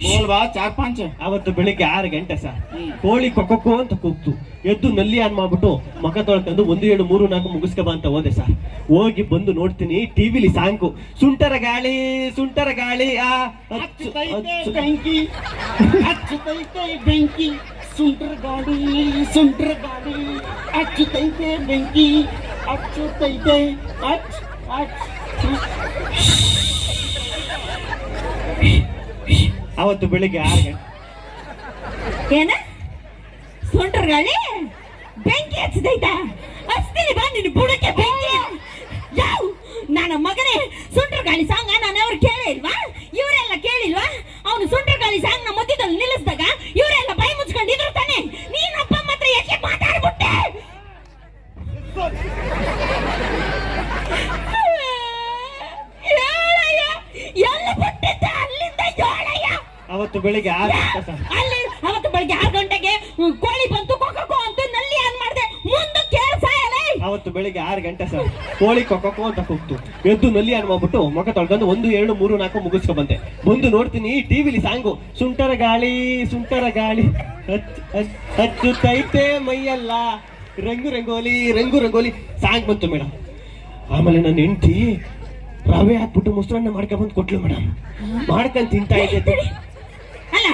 ಬೋಲ್ವಾ 4 5. ಅವತ್ತು ಬೆಳಿಗ್ಗೆ 6 ಗಂಟೆ ಸರ್. ಕೋಳಿ ಕೊಕ್ಕೋ ಅಂತ ಕೂಗ್ತು. ಎದ್ದು ನಲ್ಲಿ ಆನ್ ಮಾಡ್ಬಿಟ್ಟು ಮುಖ ತೊಳ್ಕೊಂಡು 1 2 3 4 ಮುಗಿಸ್ಕಬ ಅಂತ ಹೋದೆ ಸರ್. ಹೋಗಿ ಬಂದು ನೋಡ್ತೀನಿ ಟಿವಿಲಿ ಸಾಂಗು, ಸುಂಟರ ಗಾಳಿ ಸುಂಟರ ಗಾಳಿ ಬೆಂಕಿ ಹಚ್ಚುತ್ತೈತೆ ಬೆಂಕಿ, ಸುಂಟರ ಗಾಳಿ ಸುಂಟರ ಗಾಳಿ ಹಚ್ಚುತ್ತೈತೆ ಬೆಂಕಿ ಹಚ್ಚುತ್ತೈತೆ ಹಚ್ ಹಚ್. ಅವತ್ತು ಬೆಳಿಗ್ಗೆ 6 ಗಂಟೆ. ಏನ ಸುಂಟರ್ ಗಾಳಿ ಬೆಂಕಿ ಹಚ್ಚದೈತ? ಹಚ್ತೀನಿ ಬಾ ನಿನ್ನ ಬುಡಕ್ಕೆ ಬೆಂಕಿ. ಯಾವ ನನ್ನ ಮಗನೇ ಸುಂಟರ್ ಗಾಳಿ ಸಾಂಗ್ ನಾನು ಅವ್ರು ಕೇಳೇ ಇಲ್ವಾ? ಇವರೆಲ್ಲ ಕೇಳಿಲ್ವಾ? ಅವನು ಸುಂಟರ್ ಗಾಳಿ ಸಾಂಗ್ ನ ಮಧ್ಯದಲ್ಲಿ ನಿಲ್ಲಿಸಿದಾಗ ಇವರೆಲ್ಲ ಬಾಯಿ ಮುಚ್ಕೊಂಡಿದ್ರು ತಾನೆ. ನೀನಪ್ಪ ಮಾತ್ರ ಯಾಕೆ ಮಾತಾಡ್ಬಿಟ್ಟೆ? ಎಲ್ಲ ಬಿಟ್ಟಿದ್ದ ಅಲ್ಲಿಂದ ಹೇಳಯ್ಯ. ಅವತ್ತು ಬೆಳಿಗ್ಗೆ 6 ಗಂಟೆ ಸರ್. ಅಲ್ಲಿ ಅವತ್ತು ಬೆಳಿಗ್ಗೆ 6 ಗಂಟೆಗೆ ಕೋಳಿ ಬಂತು ಕೊಕ್ಕೋ ಅಂತ ನಲ್ಲಿ ಆನ್ ಮಾಡಿದೆ. ಮುಂದೆ ಕೇಳ್ಸ. ಅವತ್ತು ಬೆಳಿಗ್ಗೆ 6 ಗಂಟೆ ಸರ್. ಕೋಳಿ ಕೊಕ್ಕೋ ಅಂತ ಕೂಗ್ತು. ಎದ್ದು ನಲ್ಲಿ ಆನ್ ಮಾಡ್ಬಿಟ್ಟು ಮುಖ ತೊಳ್ಕೊಂಡು 1 2 3 4 ಮುಗಿಸ್ಕೊ ಬಂದೆ. ಬಂದು ನೋಡ್ತೀನಿ ಟಿವಿಲಿ ಸಾಂಗು, ಸುಂಟರ ಗಾಳಿ ಹಚ್ಚುತ್ತೈತೆ ಮೈಯಲ್ಲ ರಂಗು ರಂಗೋಲಿ ಸಾಂಗ್ ಬಂತು ಮೇಡಮ್. ಆಮೇಲೆ ನನ್ನ ಹೆಂಡತಿ ರವೆ ಹಾಕ್ಬಿಟ್ಟು ಮೊಸರನ್ನ ಮಾಡ್ಕೊಂಡ್ಬಂದು ಕೊಟ್ಲು ಮೇಡಮ್. ಮಾಡ್ಕೊಂಡ್ ತಿಂತಾ ಇದ್ದೆ. ಅಲ್ಲ,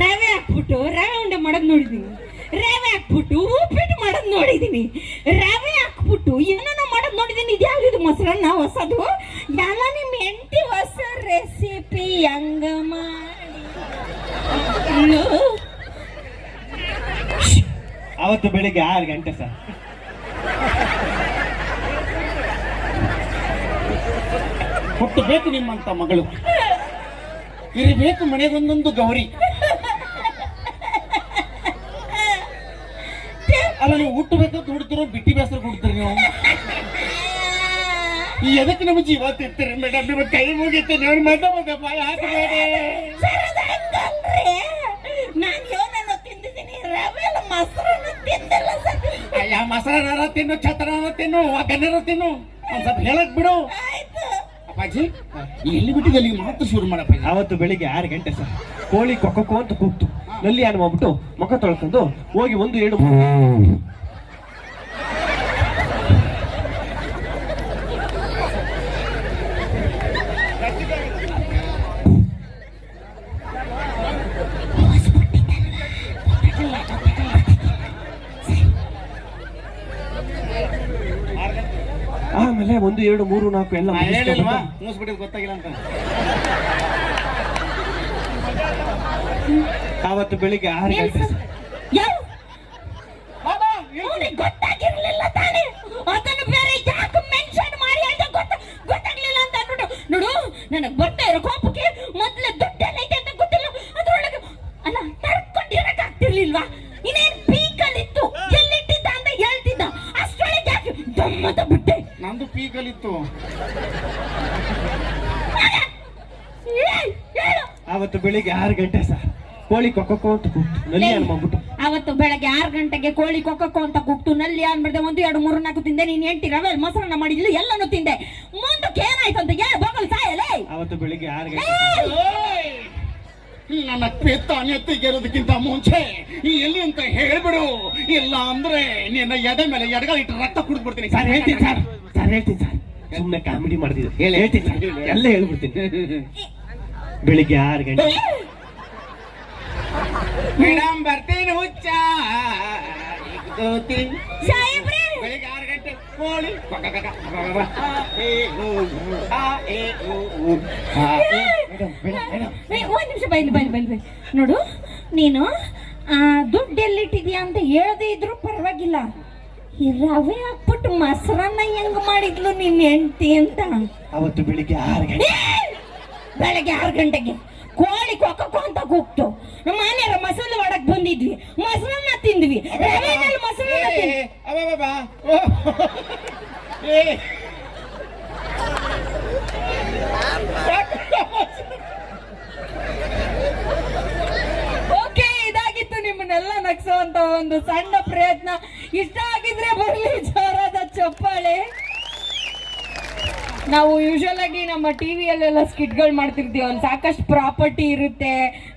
ರವೆ ಹಾಕ್ಬಿಟ್ಟು ರವೆ ಉಂಡೆ ಮಾಡೋದು ನೋಡಿದೀನಿ, ರವೆ ಹಾಕ್ಬಿಟ್ಟು ಉಪ್ಪಿಟ್ಟು ಮಾಡೋದು ನೋಡಿದೀನಿ, ರವೆ ಹಾಕ್ಬಿಟ್ಟು ಏನೋ ಮಾಡೋದು ನೋಡಿದೀನಿ. ಇದ್ಯಾವ್ದು ಮೊಸರನ್ನ ಹೊಸದು? ಎಲ್ಲ ನಿಮ್ಮ ಹೆಂಡತಿ ಹೊಸ ರೆಸಿಪಿ ಹಂಗ ಮಾಡಿ. ಅವತ್ತು ಬೆಳಿಗ್ಗೆ 6 ಗಂಟೆ ಸರ್. ಹುಟ್ಟಬೇಕು ನಿಮ್ಮಂತ ಮಗಳು, ಇರಬೇಕು ಮನೆಗೊಂದೊಂದು ಗೌರಿ. ಅಲ್ಲ, ನೀವು ಹುಟ್ಟಬೇಕಂತ ಹುಡ್ತಿರೋ ಬಿಟ್ಟಿ ಬೇಸರ ಕೊಡ್ತೀರಿ ನೀವು. ಎದಕ್ಕೆ ನಮ್ಮ ಜೀವ ತಿರ್ತೀರಿ ಮೇಡಮ್? ನಿಮ್ಮ ಕೈ ಮುಗಿತೆ ನೀವು ಮಗ ಬಾಯಿ ಹಾಕಬೇಡಿ. ನಾನು ಯೋನನ್ನು ತಿಂದಿದ್ದೀನಿ, ರವೆ ಮೊಸರನ್ನು ತಿಂದಿಲ್ಲ ಸರ್. ಅಯ್ಯ, ಮೊಸರನ್ನ ತಿನ್ನು, ಛತ್ರನ ತಿನ್ನು, ಒಗ್ಗರಣೆ ತಿನ್ನು. ಒಂದ್ ಸ್ವಲ್ಪ ಹೇಳಕ್ ಬಿಡು. ಅಪ್ಪಾಜಿ ಎಲ್ಲಿ ಬಿಟ್ಟಿದ್ದು ಅಲ್ಲಿಗೆ ಮಾತ್ರ ಶುರು ಮಾಡಪ್ಪಾಜಿ. ಅವತ್ತು ಬೆಳಿಗ್ಗೆ 6 ಗಂಟೆ ಸರ್, ಕೋಳಿ ಕೊಕ್ಕೋ ಅಂತ ಕೂಗ್ತು. ನಲ್ಲಿ ಆನ್ ಮಾಡ್ಬಿಟ್ಟು ಮುಖ ತೊಳ್ಕೊಂಡು ಹೋಗಿ 1 2 ಆಮೇಲೆ 1 2 3 4 ಎಲ್ಲ ಹೇಳಿಲ್ವಾ ಮುಗಿಸ್ಬಿಟ್ಟಿದ್ ಗೊತ್ತಾಗಿಲ್ಲ ಅಂತ. ಅವತ್ತು ಬೆಳಿಗ್ಗೆ 6 ಗಂಟೆ ಸರ್. ಗೊತ್ತಾಗಿರ್ಲಿಲ್ಲ ತಾನೆ, ಅದನ್ನು ಬೇರೆ ಯಾಕೆ ಮೆನ್ಷನ್ ಮಾಡಿ ಅಂತ ಗೊತ್ತಾಗ್ಲಿಲ್ಲ ಅಂತ ಅಂದ್ಬಿಟ್ಟು ನೋಡು, ನನಗೆ ಬರ್ತಾ ಇರೋ ಕೋಪಕ್ಕೆ ಮೊದ್ಲು ದುಡ್ಡೆಲ್ಲ ಐತೆ ಅಂತ ಗೊತ್ತಿಲ್ಲ, ಅದ್ರೊಳಗೆ ಅಲ್ಲ ತರ್ಕೊಂಡಿರಕ್ ಆಗ್ತಿರ್ಲಿಲ್ವಾ? ಇನ್ನೇನ್ ಪೀಕಲ್ಲಿತ್ತು, ಎಲ್ಲಿಟ್ಟಿದ್ದ ಅಂತ ಹೇಳ್ತಿದ್ದ, ಅಷ್ಟೊಳಗೆ ಯಾಕೆ ದಮ್ಮದ ಬಿಟ್ಟೆ. ನಂದು ಪೀಕಲ್ಲಿತ್ತು. ಅವತ್ತು ಬೆಳಿಗ್ಗೆ 6 ಗಂಟೆ ಸರ್, ಕೋಳಿ ಕೊಕ್ಕೋ ಅಂತ ಕೂಗ್ತು. ನಲ್ಲಿ ಆನ್ ಮಾಡ್ಬಿಟ್ಟು ಅವತ್ತು ಬೆಳಗ್ಗೆ 6 ಗಂಟೆಗೆ ಕೋಳಿ ಕೊಕ್ಕೋ ಅಂತ ಕೂಗ್ತು, ನಲ್ಲಿ ಅನ್ಬಿಡ್ದೆ 1 2 3 4 ತಿಂದೆ. ನೀನ್ 8 ರವೆ ಮೊಸರನ್ನ ಮಾಡಿದ್ಲು, ಎಲ್ಲಾನು ತಿಂದೆ. ಮುಂದಕ್ಕೆ ಏನಾಯ್ತು ಅಂತ ಹೇಳ ಬಗಲ್ ಸಾಯಲೇ. ಅವತ್ತು ಬೆಳಿಗ್ಗೆ 6 ಗಂಟೆ ನನ್ನ ಪೆತ್ತ ನೆತ್ತಿಗೆರೋದಕ್ಕಿಂತ ಮುಂಚೆ ಎಲ್ಲಿ ಅಂತ ಹೇಳ್ಬಿಡು, ಇಲ್ಲ ಅಂದ್ರೆ ನಿನ್ನ ಎದೆ ಮೇಲೆ ಎಡಗಾಲ ಇಟ್ಟು ರಕ್ತ ಕುಡಿದ್ಬಿಡ್ತೀನಿ. ಸರ್ ಹೇಳ್ತೀನಿ ಸರ್, ಹೇಳ್ತೀನಿ ಸರ್, ಸುಮ್ಮನೆ ಕಾಮಿಡಿ ಮಾಡ್ತಿದ್ದೆ. ಹೇಳ್ತೀನಿ ಸರ್, ಎಲ್ಲ ಹೇಳ್ಬಿಡ್ತೀನಿ. ಬೆಳಿಗ್ಗೆ 6 ಗಂಟೆ ಮೇಡಮ್ ಬರ್ತೀನಿ ಹುಚ್ಚ. ಸಾಹೇಬ್ರೆ ಬೆಳಿಗ್ಗೆ 6 ಗಂಟೆ ಕೋಳಿ ಒಂದ್ ನಿಮಿಷ ಬೈಲಿ ನೋಡು, ನೀನು ದುಡ್ಡು ಎಲ್ಲಿಟ್ಟಿದ್ಯಾ ಅಂತ ಹೇಳದೇ ಇದ್ರು ಪರವಾಗಿಲ್ಲ, ಈ ರವೆ ಹಾಕ್ಬಿಟ್ಟು ಮೊಸರನ್ನ ಹೆಂಗ್ ಮಾಡಿದ್ಲು ನಿನ್ ಹೆಂಡತಿ ಅಂತ. ಅವತ್ತು ಬೆಳಿಗ್ಗೆ 6 ಗಂಟೆ ಬೆಳಗ್ಗೆ 6 ಗಂಟೆಗೆ ಕೋಳಿ ಕೊಕ್ಕೋ ಅಂತ ಕೂಗ್ತು. ನಮ್ಮ ಮನೆಯವ್ರ ಮಸಾಲೆ ಮಾಡಕ್ ಬಂದಿದ್ವಿ, ಮೊಸರನ್ನ ತಿಂದ್ವಿ, ರವೆನಲ್ಲಿ ಮೊಸರನ್ನ ತಿಂದ್ವಿ. ಓಕೆ, ಇದಾಗಿತ್ತು ನಿಮ್ಮನ್ನೆಲ್ಲ ನಗ್ಸುವಂತ ಒಂದು ಸಣ್ಣ ಪ್ರಯತ್ನ. ಇಷ್ಟ ಆಗಿದ್ರೆ ಬರ್ಲಿ ಜೋರಾದ ಚಪ್ಪಾಳೆ. ನಾವು ಯೂಶುವಲ್ ಆಗಿ ನಮ್ಮ ಟಿವಿಯಲ್ಲೆಲ್ಲ ಸ್ಕಿಟ್ಗಳು ಮಾಡ್ತಿರ್ತೀವಿ, ಅಲ್ಲಿ ಸಾಕಷ್ಟು ಪ್ರಾಪರ್ಟಿ ಇರುತ್ತೆ,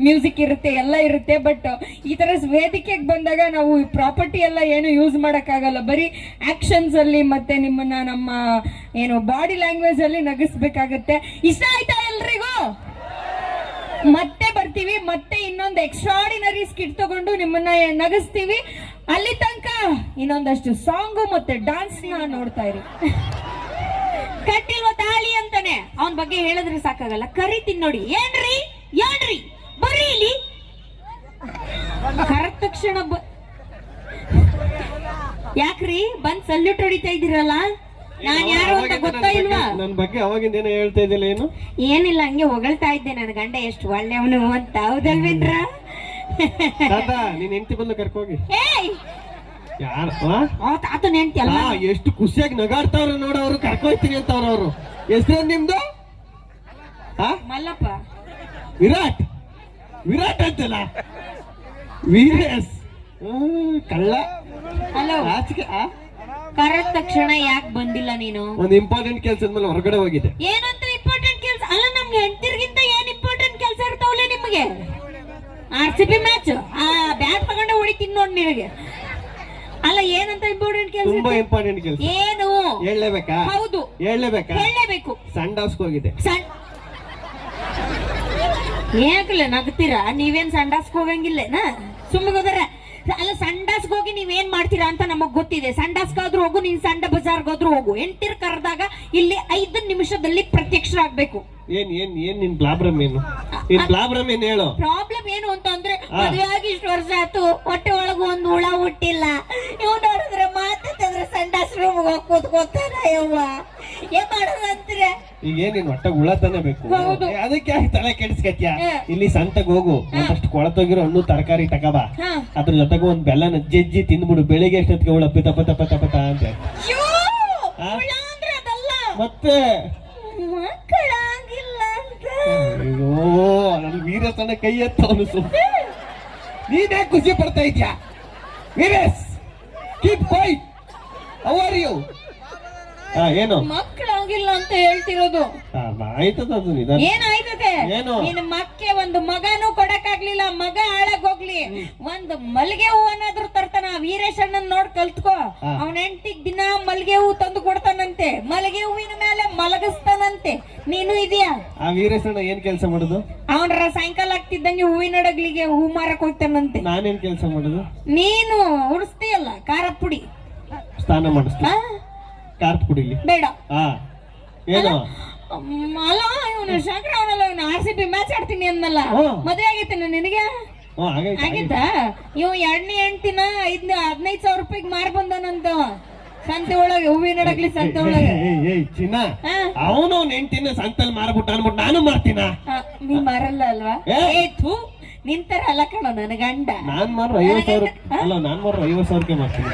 ಮ್ಯೂಸಿಕ್ ಇರುತ್ತೆ, ಎಲ್ಲ ಇರುತ್ತೆ. ಬಟ್ ಈ ತರ ವೇದಿಕೆಗೆ ಬಂದಾಗ ನಾವು ಪ್ರಾಪರ್ಟಿ ಎಲ್ಲ ಏನು ಯೂಸ್ ಮಾಡೋಕ್ಕಾಗಲ್ಲ, ಬರೀ ಆಕ್ಷನ್ಸ್ ಅಲ್ಲಿ ಮತ್ತೆ ನಿಮ್ಮನ್ನ ನಮ್ಮ ಏನು ಬಾಡಿ ಲ್ಯಾಂಗ್ವೇಜ್ ಅಲ್ಲಿ ನಗಿಸ್ಬೇಕಾಗತ್ತೆ. ಇಷ್ಟ ಆಯ್ತಾ ಎಲ್ರಿಗೂ? ಮತ್ತೆ ಬರ್ತೀವಿ, ಮತ್ತೆ ಇನ್ನೊಂದು ಎಕ್ಸ್ಟ್ರಾಡಿನರಿ ಸ್ಕಿಟ್ ತಗೊಂಡು ನಿಮ್ಮನ್ನ ನಗಿಸ್ತೀವಿ. ಅಲ್ಲಿ ತನಕ ಇನ್ನೊಂದಷ್ಟು ಸಾಂಗು ಮತ್ತೆ ಡಾನ್ಸ್ ನ ನೋಡ್ತಾ ಇರಿ. ಕಟ್ಟಿಲ್ವ ತಾಳಿ ಅಂತಾನೆ, ಅವನ ಬಗ್ಗೆ ಹೇಳಿದ್ರೆ ಸಾಕಾಗಲ್ಲ, ಕರಿತೀನಿ ನೋಡಿ. ಏನ್ರಿ ಬರ್ರಿ ಇಲ್ಲಿ. ಕರೆದ ತಕ್ಷಣ ಯಾಕ್ರಿ ಬಂದ್ ಸಲ್ಯೂಟ್ ಹೊಡಿತಾ ಇದ್ದೀರಲ್ಲ? ನಾನ್ ಯಾರು ಅಂತ ಗೊತ್ತಾ ಇಲ್ವಾ? ನನ್ ಬಗ್ಗೆ ಅವಾಗಿಂದ ಏನೋ ಹೇಳ್ತಾ ಇದ್ದಿಲ್ಲ. ಏನು ಏನಿಲ್ಲ, ಹಂಗೆ ಹೊಗಳ್ತಾ ಇದ್ದೆ ನನ್ನ ಗಂಡ ಎಷ್ಟು ಒಳ್ಳೆಯವನು ಅಂತ. ಹೌದಲ್ವೇನ್ರ? ನೀನ್ ಹೆಂಡತಿ ಬಂದು ಕರ್ಕೋಗಿ. ಯಾರ ಆತನ ಹೆಂಡತಿ ಅಲ್ಲ, ಎಷ್ಟು ಖುಷಿಯಾಗಿ ನಗಾಡ್ತಾವ್ರ ನೋಡವ್ರು, ಕರ್ಕೊಯ್ತೀನಿ ಅಂತ ಅವ್ರವ್ರು. ಹೆಸರು ನಿಮ್ದು? ಮಲ್ಲಪ್ಪ. ವಿರಾಟ್ ಅಂತಲ್ಲ, ವೀರೇಶ್ ಕಳ್ಳ. ಹಲೋ, ಕರೆದ ತಕ್ಷಣ ಯಾಕೆ ಬಂದಿಲ್ಲ ನೀನು? ಒಂದು ಇಂಪಾರ್ಟೆಂಟ್ ಕೆಲ್ಸದ ಮೇಲೆ ಹೊರಗಡೆ ಹೋಗಿದೆ. ಏನಂತ ಇಂಪಾರ್ಟೆಂಟ್ ಕೆಲ್ಸ? ಅಲ್ಲ, ನಮ್ಗೆ ಹೆಂಡತಿರ್ಗಿಂತ ಏನ್ ಇಂಪಾರ್ಟೆಂಟ್ ಕೆಲ್ಸ ಇರ್ತಾವಲ್ಲ ನಿಮ್ಗೆ? RCB ಮ್ಯಾಚ್ ಬ್ಯಾಟ್ ತಗೊಂಡೆ ಹೊಡಿತೀನಿ ನೋಡಿ ನಿನಗೆ. ಅಲ್ಲ, ಏನಂತ ಇಂಪಾರ್ಟೆಂಟ್ ಕೆಲಸ? ತುಂಬಾ ಇಂಪಾರ್ಟೆಂಟ್ ಕೆಲಸ. ಏನು ಹೇಳಲೇಬೇಕಾ? ಹೌದು, ಹೇಳಲೇಬೇಕು. ಸಂಡಾಸ್ಗೆ ಹೋಗಿದೆ. ಯಾಕಲ್ಲ ನಗ್ತೀರಾ? ನೀವೇನ್ ಸಂಡಾಸ್ಗೆ ಹೋಗಂಗಿಲ್ಲೇನಾ? ಸುಮ್ಮನೆ ಹೋದ್ರ ಅಲ್ಲ, ಸಂಡಾಸ್ಗೆ ಹೋಗಿ ನೀವೇನ್ ಮಾಡ್ತೀರಾ ಅಂತ ನಮಗ್ ಗೊತ್ತಿದೆ. ಸಂಡಾಸ್ಗಾದ್ರೂ ಹೋಗು, ನೀನ್ ಸಂಡ ಬಜಾರ್ಗಾದ್ರೂ ಹೋಗು, ಹೆಂಡ್ತಿರ್ ಕರೆದಾಗ ಇಲ್ಲಿ 5 ನಿಮಿಷದಲ್ಲಿ ಪ್ರತ್ಯಕ್ಷರಾಗ್ಬೇಕು. ಏನ್ ನಿನ್ ಪ್ರಾಬ್ಲಮ್ ಏನು? ಪ್ರಾಬ್ಲಮ್ ಏನ್ ಹೇಳು? ಪ್ರಾಬ್ಲಮ್ ಏನು ಅಂತಂದ್ರೆ, ಮದುವೆ ಆಗಿ ಇಷ್ಟು ವರ್ಷ ಆಯ್ತು, ಹೊಟ್ಟೆ ಒಳಗ ಒಂದು ಹುಳ ಹುಟ್ಟಿಲ್ಲ. ಇವ್ ನೋಡಿದ್ರೆ ಮಾತಾಡಿದ್ರೆ ಸಂಡಾಸ್ ರೂಮ್ ಹೋಗಿ ಕೂತ್ಕೋತಾರ. ಯವ್ವ ಏನ್ ಮಾಡೋದಂದ್ರೆ ಈಗ ಏನ್ ಹೊಟ್ಟೆ ಹುಳ ತಾನೇ ಬೇಕು, ಅದಕ್ಕೆ ಯಾಕೆ ತಲೆ ಕೆಡಿಸ್ಕತ್ಯ? ಇಲ್ಲಿ ಸಂತೆಗೆ ಹೋಗು, ಒಂದಷ್ಟು ಕೊಳತೋಗಿರೋ ಹಣ್ಣು ತರಕಾರಿ ತಗೋಬಾ, ಅದ್ರ ಜೊತೆಗೆ ಒಂದ್ ಬೆಲ್ಲನ ಜಜ್ಜಿ ತಿಂದ್ಬಿಡು. ಬೆಳಿಗ್ಗೆ ಎಷ್ಟೊತ್ತಿಗೆ ಹುಳ ಪಿತ ಪತ ಪತ ಪತ ಅಂತ. ಮತ್ತೆ ಅಯ್ಯೋ, ನನ್ ವೀರೇಶ್ ಕೈ ಎತ್ತವನು. ನೀನೇ ಖುಷಿ ಪಡ್ತಾ ಇದ್ಯಾ? Veeresh, keep quiet. How are you? ಏನು ಮಕ್ಕಳಾಗಿಲ್ಲ ಅಂತ ಹೇಳ್ತಿರೋದು. ಆಯ್ತದ ಅದು ನಿಧಾನ. ಏನಾಯ್ತದೆ? ಏನು? ನಿನ್ ಮಕ್ಕೆ ಒಂದು ಮಗನೂ ಕೊಡಕ್ಕಾಗ್ಲಿಲ್ಲ, ಮಗ ಹಾಳಾಗ್ ಹೋಗ್ಲಿ, ಒಂದು ಮಲ್ಗೆ ಹೂವನ್ನಾದ್ರೂ ತರ್ತಾನ. ವೀರೇಶಣ್ಣನ್ ನೋಡ್ ಕಲ್ತ್ಕೋ, ಅವನ ಹೆಂಡತಿಗ್ ದಿನ ಮಲ್ಗೆ ಹೂ ತಂದು ಕೊಡ್ತಾನಂತೆ, ಮಲ್ಗೆ ಹೂವಿನ ಮೇಲೆ ಮಲಗಿಸ್ತಾನಂತೆ. ನೀನು ಇದೆಯಾ? ಆ ವೀರೇಶಣ್ಣ ಏನ್ ಕೆಲಸ ಮಾಡುದು? ಅವನ ಸಾಯಂಕಾಲ ಆಗ್ತಿದ್ದಂಗೆ ಹೂವಿನ ಹಡಗ್ಲಿಗೆ ಹೂ ಮಾರಕ್ ಹೋಗ್ತಾನಂತೆ. ನಾನೇನ್ ಕೆಲಸ ಮಾಡುದು? ನೀನು ಉಡಿಸ್ತೀಯಲ್ಲ ಖಾರ ಪುಡಿ, ಸ್ನಾನ ಮಾಡಿಸ್ತೀನಿ. ಖಾರದ ಪುಡಿಲಿ ಬೇಡ. ಏನು ಅಲ್ಲ, ಇವನು ಶಂಕರ ಅವನಲ್ಲ, ಇವನು RCB ಮ್ಯಾಚ್ ಆಡ್ತೀನಿ ಅಂದಲ್ಲ, ಮದುವೆ ಆಗೈತೆ ನಿನಗೆ? ಆಗಿತ್ತ? ಇವ್ 2ನೇ ಹೆಂಡ್ತಿನ 15,000 ರೂಪಾಯಿಗೆ ಮಾರ್ ಬಂದನಂತ ಸಂತೆ ಒಳಗೆ, ಹೂವಿನ ಹಡಗ್ಲಿ ಸಂತೆ ಒಳಗೆ. ಚಿನ್ನ, ಅವನು ಹೆಂಡ್ತಿನ ಸಂತಲ್ಲಿ ಮಾರ್ಬಿಟ್ಟ ಅನ್ಬಿಟ್ಟು ನಾನು ಮಾರ್ತೀನ? ನೀ ಮಾರಲ್ಲ ಅಲ್ವಾ? ನಿಂತರ ಅಲ್ಲ ಕಣ ನನ್ನ ಗಂಡ. ನಾನ್ ಮಾರು 50,000. ಅಲ್ಲ, ನಾನ್ ಮಾರು 50,000ಕ್ಕೆ ಮಾಡ್ತೀನಿ.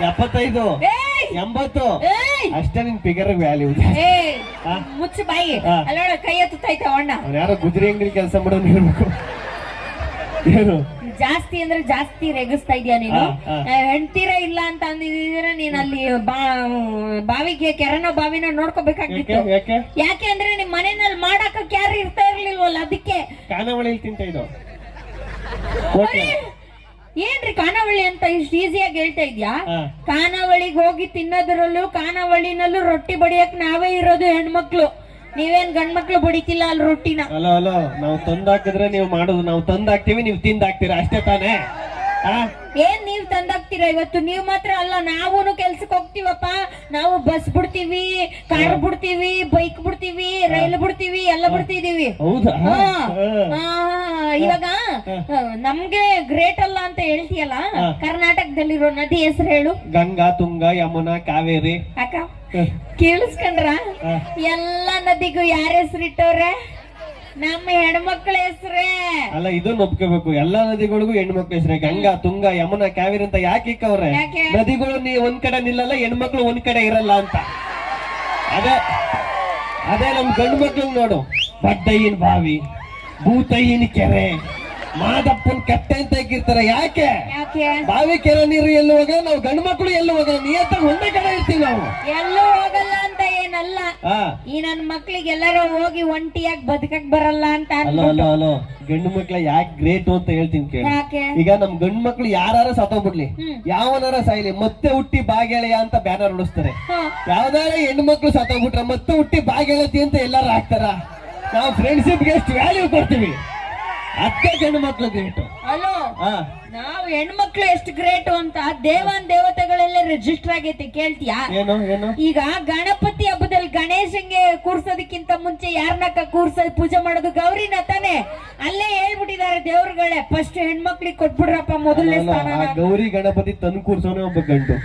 75, 80 ಅಷ್ಟೇ ನಿನ್ ಫಿಗರ್ ವ್ಯಾಲ್ಯೂ. ಮುಚ್ಚು ಬಾಯಿ. ಅಲ್ಲ ಕೈ ಎತ್ತೈತ ಅಣ್ಣ. ಯಾರೋ ಗುಜರಿ ಅಂಗಡಿ ಕೆಲಸ ಮಾಡೋದು ಇರ್ಬೇಕು. ಏನು ಜಾಸ್ತಿ ಅಂದ್ರೆ ಜಾಸ್ತಿ ರೇಗಿಸ್ತಾ ಇದೀಯ ನೀನು. ಹೆಂಡ್ತೀರ ಇಲ್ಲ ಅಂತ ಅಂದಿದ್ರೆ ನೀನ್ ಅಲ್ಲಿ ಬಾವಿಗೆ ಕೆರೆನೋ ಬಾವಿನ ನೋಡ್ಕೋಬೇಕಾಗಿತ್ತು. ಯಾಕೆ ಅಂದ್ರೆ ನಿಮ್ ಮನೆಯಲ್ಲಿ ಮಾಡಾಕ ಯಾರು ಇರ್ತಾ ಇರ್ಲಿಲ್ವಲ್ಲ, ಅದಕ್ಕೆ. ಖಾನಾವಳಿಲಿ ತಿಂತ ಇದ್ದು. ಏನ್ರಿ ಖಾನಾವಳಿ ಅಂತ ಇಷ್ಟು ಈಸಿಯಾಗಿ ಹೇಳ್ತಾ ಇದ್ಯಾ? ಖಾನಾವಳಿಗೆ ಹೋಗಿ ತಿನ್ನೋದ್ರಲ್ಲೂ ಖಾನಾವಳಿನಲ್ಲೂ ರೊಟ್ಟಿ ಬಡಿಯಕ್ ನಾವೇ ಇರೋದು ಹೆಣ್ಮಕ್ಳು. ನೀವೇನ್ ಗಂಡ್ಮಕ್ಳು ಬಡಿತಿಲ್ಲ ಅಲ್ಲಿ ರೊಟ್ಟಿನ. ಅಲೋ ಅಲೋ, ನಾವು ತಂದಾಕಿದ್ರೆ ನೀವು ಮಾಡೋದು, ನಾವು ತಂದಾಕ್ತಿವಿ, ನೀವು ತಿಂದಾಕ್ತೀರಾ, ಅಷ್ಟೇ ತಾನೇ? ಏನ್ ನೀವ್ ತಂದಾಕ್ತೀರಾ? ಇವತ್ತು ನೀವ್ ಮಾತ್ರ ಅಲ್ಲ, ನಾವೂನು ಕೆಲ್ಸಕ್ಕೆ ಹೋಗ್ತೀವಪ್ಪ. ನಾವು ಬಸ್ ಬಿಡ್ತೀವಿ, ಕಾರ್ ಬಿಡ್ತೀವಿ, ಬೈಕ್ ಬಿಡ್ತೀವಿ, ರೈಲ್ ಬಿಡ್ತೀವಿ, ಎಲ್ಲ ಬಿಡ್ತಿದೀವಿ. ಹೌದಾ? ಇವಾಗ ನಮ್ಗೆ ಗ್ರೇಟ್ ಅಲ್ಲ ಅಂತ ಹೇಳ್ತೀಯಲ್ಲ, ಕರ್ನಾಟಕದಲ್ಲಿರೋ ನದಿ ಹೆಸರು ಹೇಳು. ಗಂಗಾ, ತುಂಗ, ಯಮುನಾ, ಕಾವೇರಿ. ಅಕ್ಕ ಕೇಳಿಸ್ಕೊಂಡ್ರ? ಎಲ್ಲಾ ನದಿಗೂ ಯಾರ ಹೆಸರಿಟ್ಟವ್ರೆ? ನಮ್ಮ ಹೆಣ್ಮಕ್ಳ ಹೆಸ್ರೇ. ಅಲ್ಲ, ಇದನ್ನ ಒಪ್ಕೋಬೇಕು, ಎಲ್ಲಾ ನದಿಗಳಿಗೂ ಹೆಣ್ಮಕ್ಳ ಹೆಸರೇ. ಗಂಗಾ, ತುಂಗ, ಯಮುನಾ, ಕಾವೇರಿ ಅಂತ ಯಾಕೆ ಇಕ್ಕವ್ರೆ? ನದಿಗಳು ಒಂದ್ ಕಡೆ ನಿಲ್ಲಲ್ಲ, ಹೆಣ್ಮಕ್ಳು ಒಂದ್ ಕಡೆ ಇರಲ್ಲ ಅಂತ. ಅದೇ ನಮ್ ಗಂಡು ಮಕ್ಳು ನೋಡು, ಬಡ್ಡಯ್ಯನ ಬಾವಿ, ಭೂತಯ್ಯನ ಕೆರೆ, ಮಾದಪ್ಪನ್ ಕಟ್ಟೆ ಅಂತ ಇಕ್ಕಿರ್ತಾರೆ. ಯಾಕೆ? ಬಾವಿ ಕೆರೆ ನೀರು ಎಲ್ಲಿ ಹೋಗ, ನಾವು ಗಂಡು ಮಕ್ಳು ಎಲ್ಲಿ ಹೋಗ, ನಿಯತ್ತಾಗಿ ಒಂದೇ ಕಡೆ ಇರ್ತೀವಿ ನಾವು. ಎಲ್ಲೂ ಹೋಗಲ್ಲ ಅಂತ ಏನಲ್ಲ, ಈ ನನ್ ಮಕ್ಳಿಗೆ ಎಲ್ಲಾರು ಹೋಗಿ ಒಂಟಿಯಾಗಿ ಬದುಕಕ್ ಬರಲ್ಲ ಅಂತ. ಅಲೋ, ಗಂಡು ಮಕ್ಳ ಯಾಕೆ ಗ್ರೇಟ್ ಅಂತ ಹೇಳ್ತೀನಿ ಕೇಳಿ. ಈಗ ನಮ್ ಗಂಡು ಮಕ್ಳು ಯಾರು ಸತ್ತೋಗ್ಬಿಡ್ಲಿ, ಯಾವನಾರ ಸಾಯ್ಲಿ, ಮತ್ತೆ ಹುಟ್ಟಿ ಬಾಗೆಳೆಯ ಅಂತ ಬ್ಯಾನರ್ ಉಳಿಸ್ತಾರೆ. ಯಾವ್ದಾರ ಹೆಣ್ಣು ಮಕ್ಳು ಸತ್ತೋಗ್ಬಿಟ್ರೆ ಮತ್ತೆ ಹುಟ್ಟಿ ಬಾಗೆಳತಿ ಅಂತ ಎಲ್ಲಾರು ಹಾಕ್ತಾರ. ನಾವು ಫ್ರೆಂಡ್ಶಿಪ್ಗೆ ಎಷ್ಟು ವ್ಯಾಲ್ಯೂ ಕೊಡ್ತೀವಿ, ಅದಕ್ಕೆ ಗಂಡು ಮಕ್ಳು ಗ್ರೇಟ್. ಅಲೋ, ನಾವು ಹೆಣ್ಮಕ್ಳು ಎಷ್ಟು ಗ್ರೇಟ್ ಅಂತ ದೇವಾನ್ ದೇವತೆಗಳೆಲ್ಲ ರಿಜಿಸ್ಟರ್ ಆಗೈತಿ. ಕೇಳ್ತೀಯಾ? ಈಗ ಗಣಪತಿ ಹಬ್ಬದಲ್ಲಿ ಗಣೇಶನ್ಗೆ ಕೂರ್ಸೋದಕ್ಕಿಂತ ಮುಂಚೆ ಯಾರನ್ನ ಪೂಜೆ ಮಾಡೋದು? ಗೌರಿನ ತಾನೆ. ಅಲ್ಲೇ ಹೇಳ್ಬಿಟ್ಟಿದ್ದಾರೆ ದೇವ್ರುಗಳೇ, ಫಸ್ಟ್ ಹೆಣ್ಮಕ್ಳಿಗೆ ಕೊಟ್ಬಿಡ್ರಪ್ಪ ಮೊದಲನೇ ಸ್ಥಾನ. ಗೌರಿ ಗಣಪತಿ ತಂದು ಕೂರ್ಸೋನೆ ಒಬ್ಬ ಗಂಡು,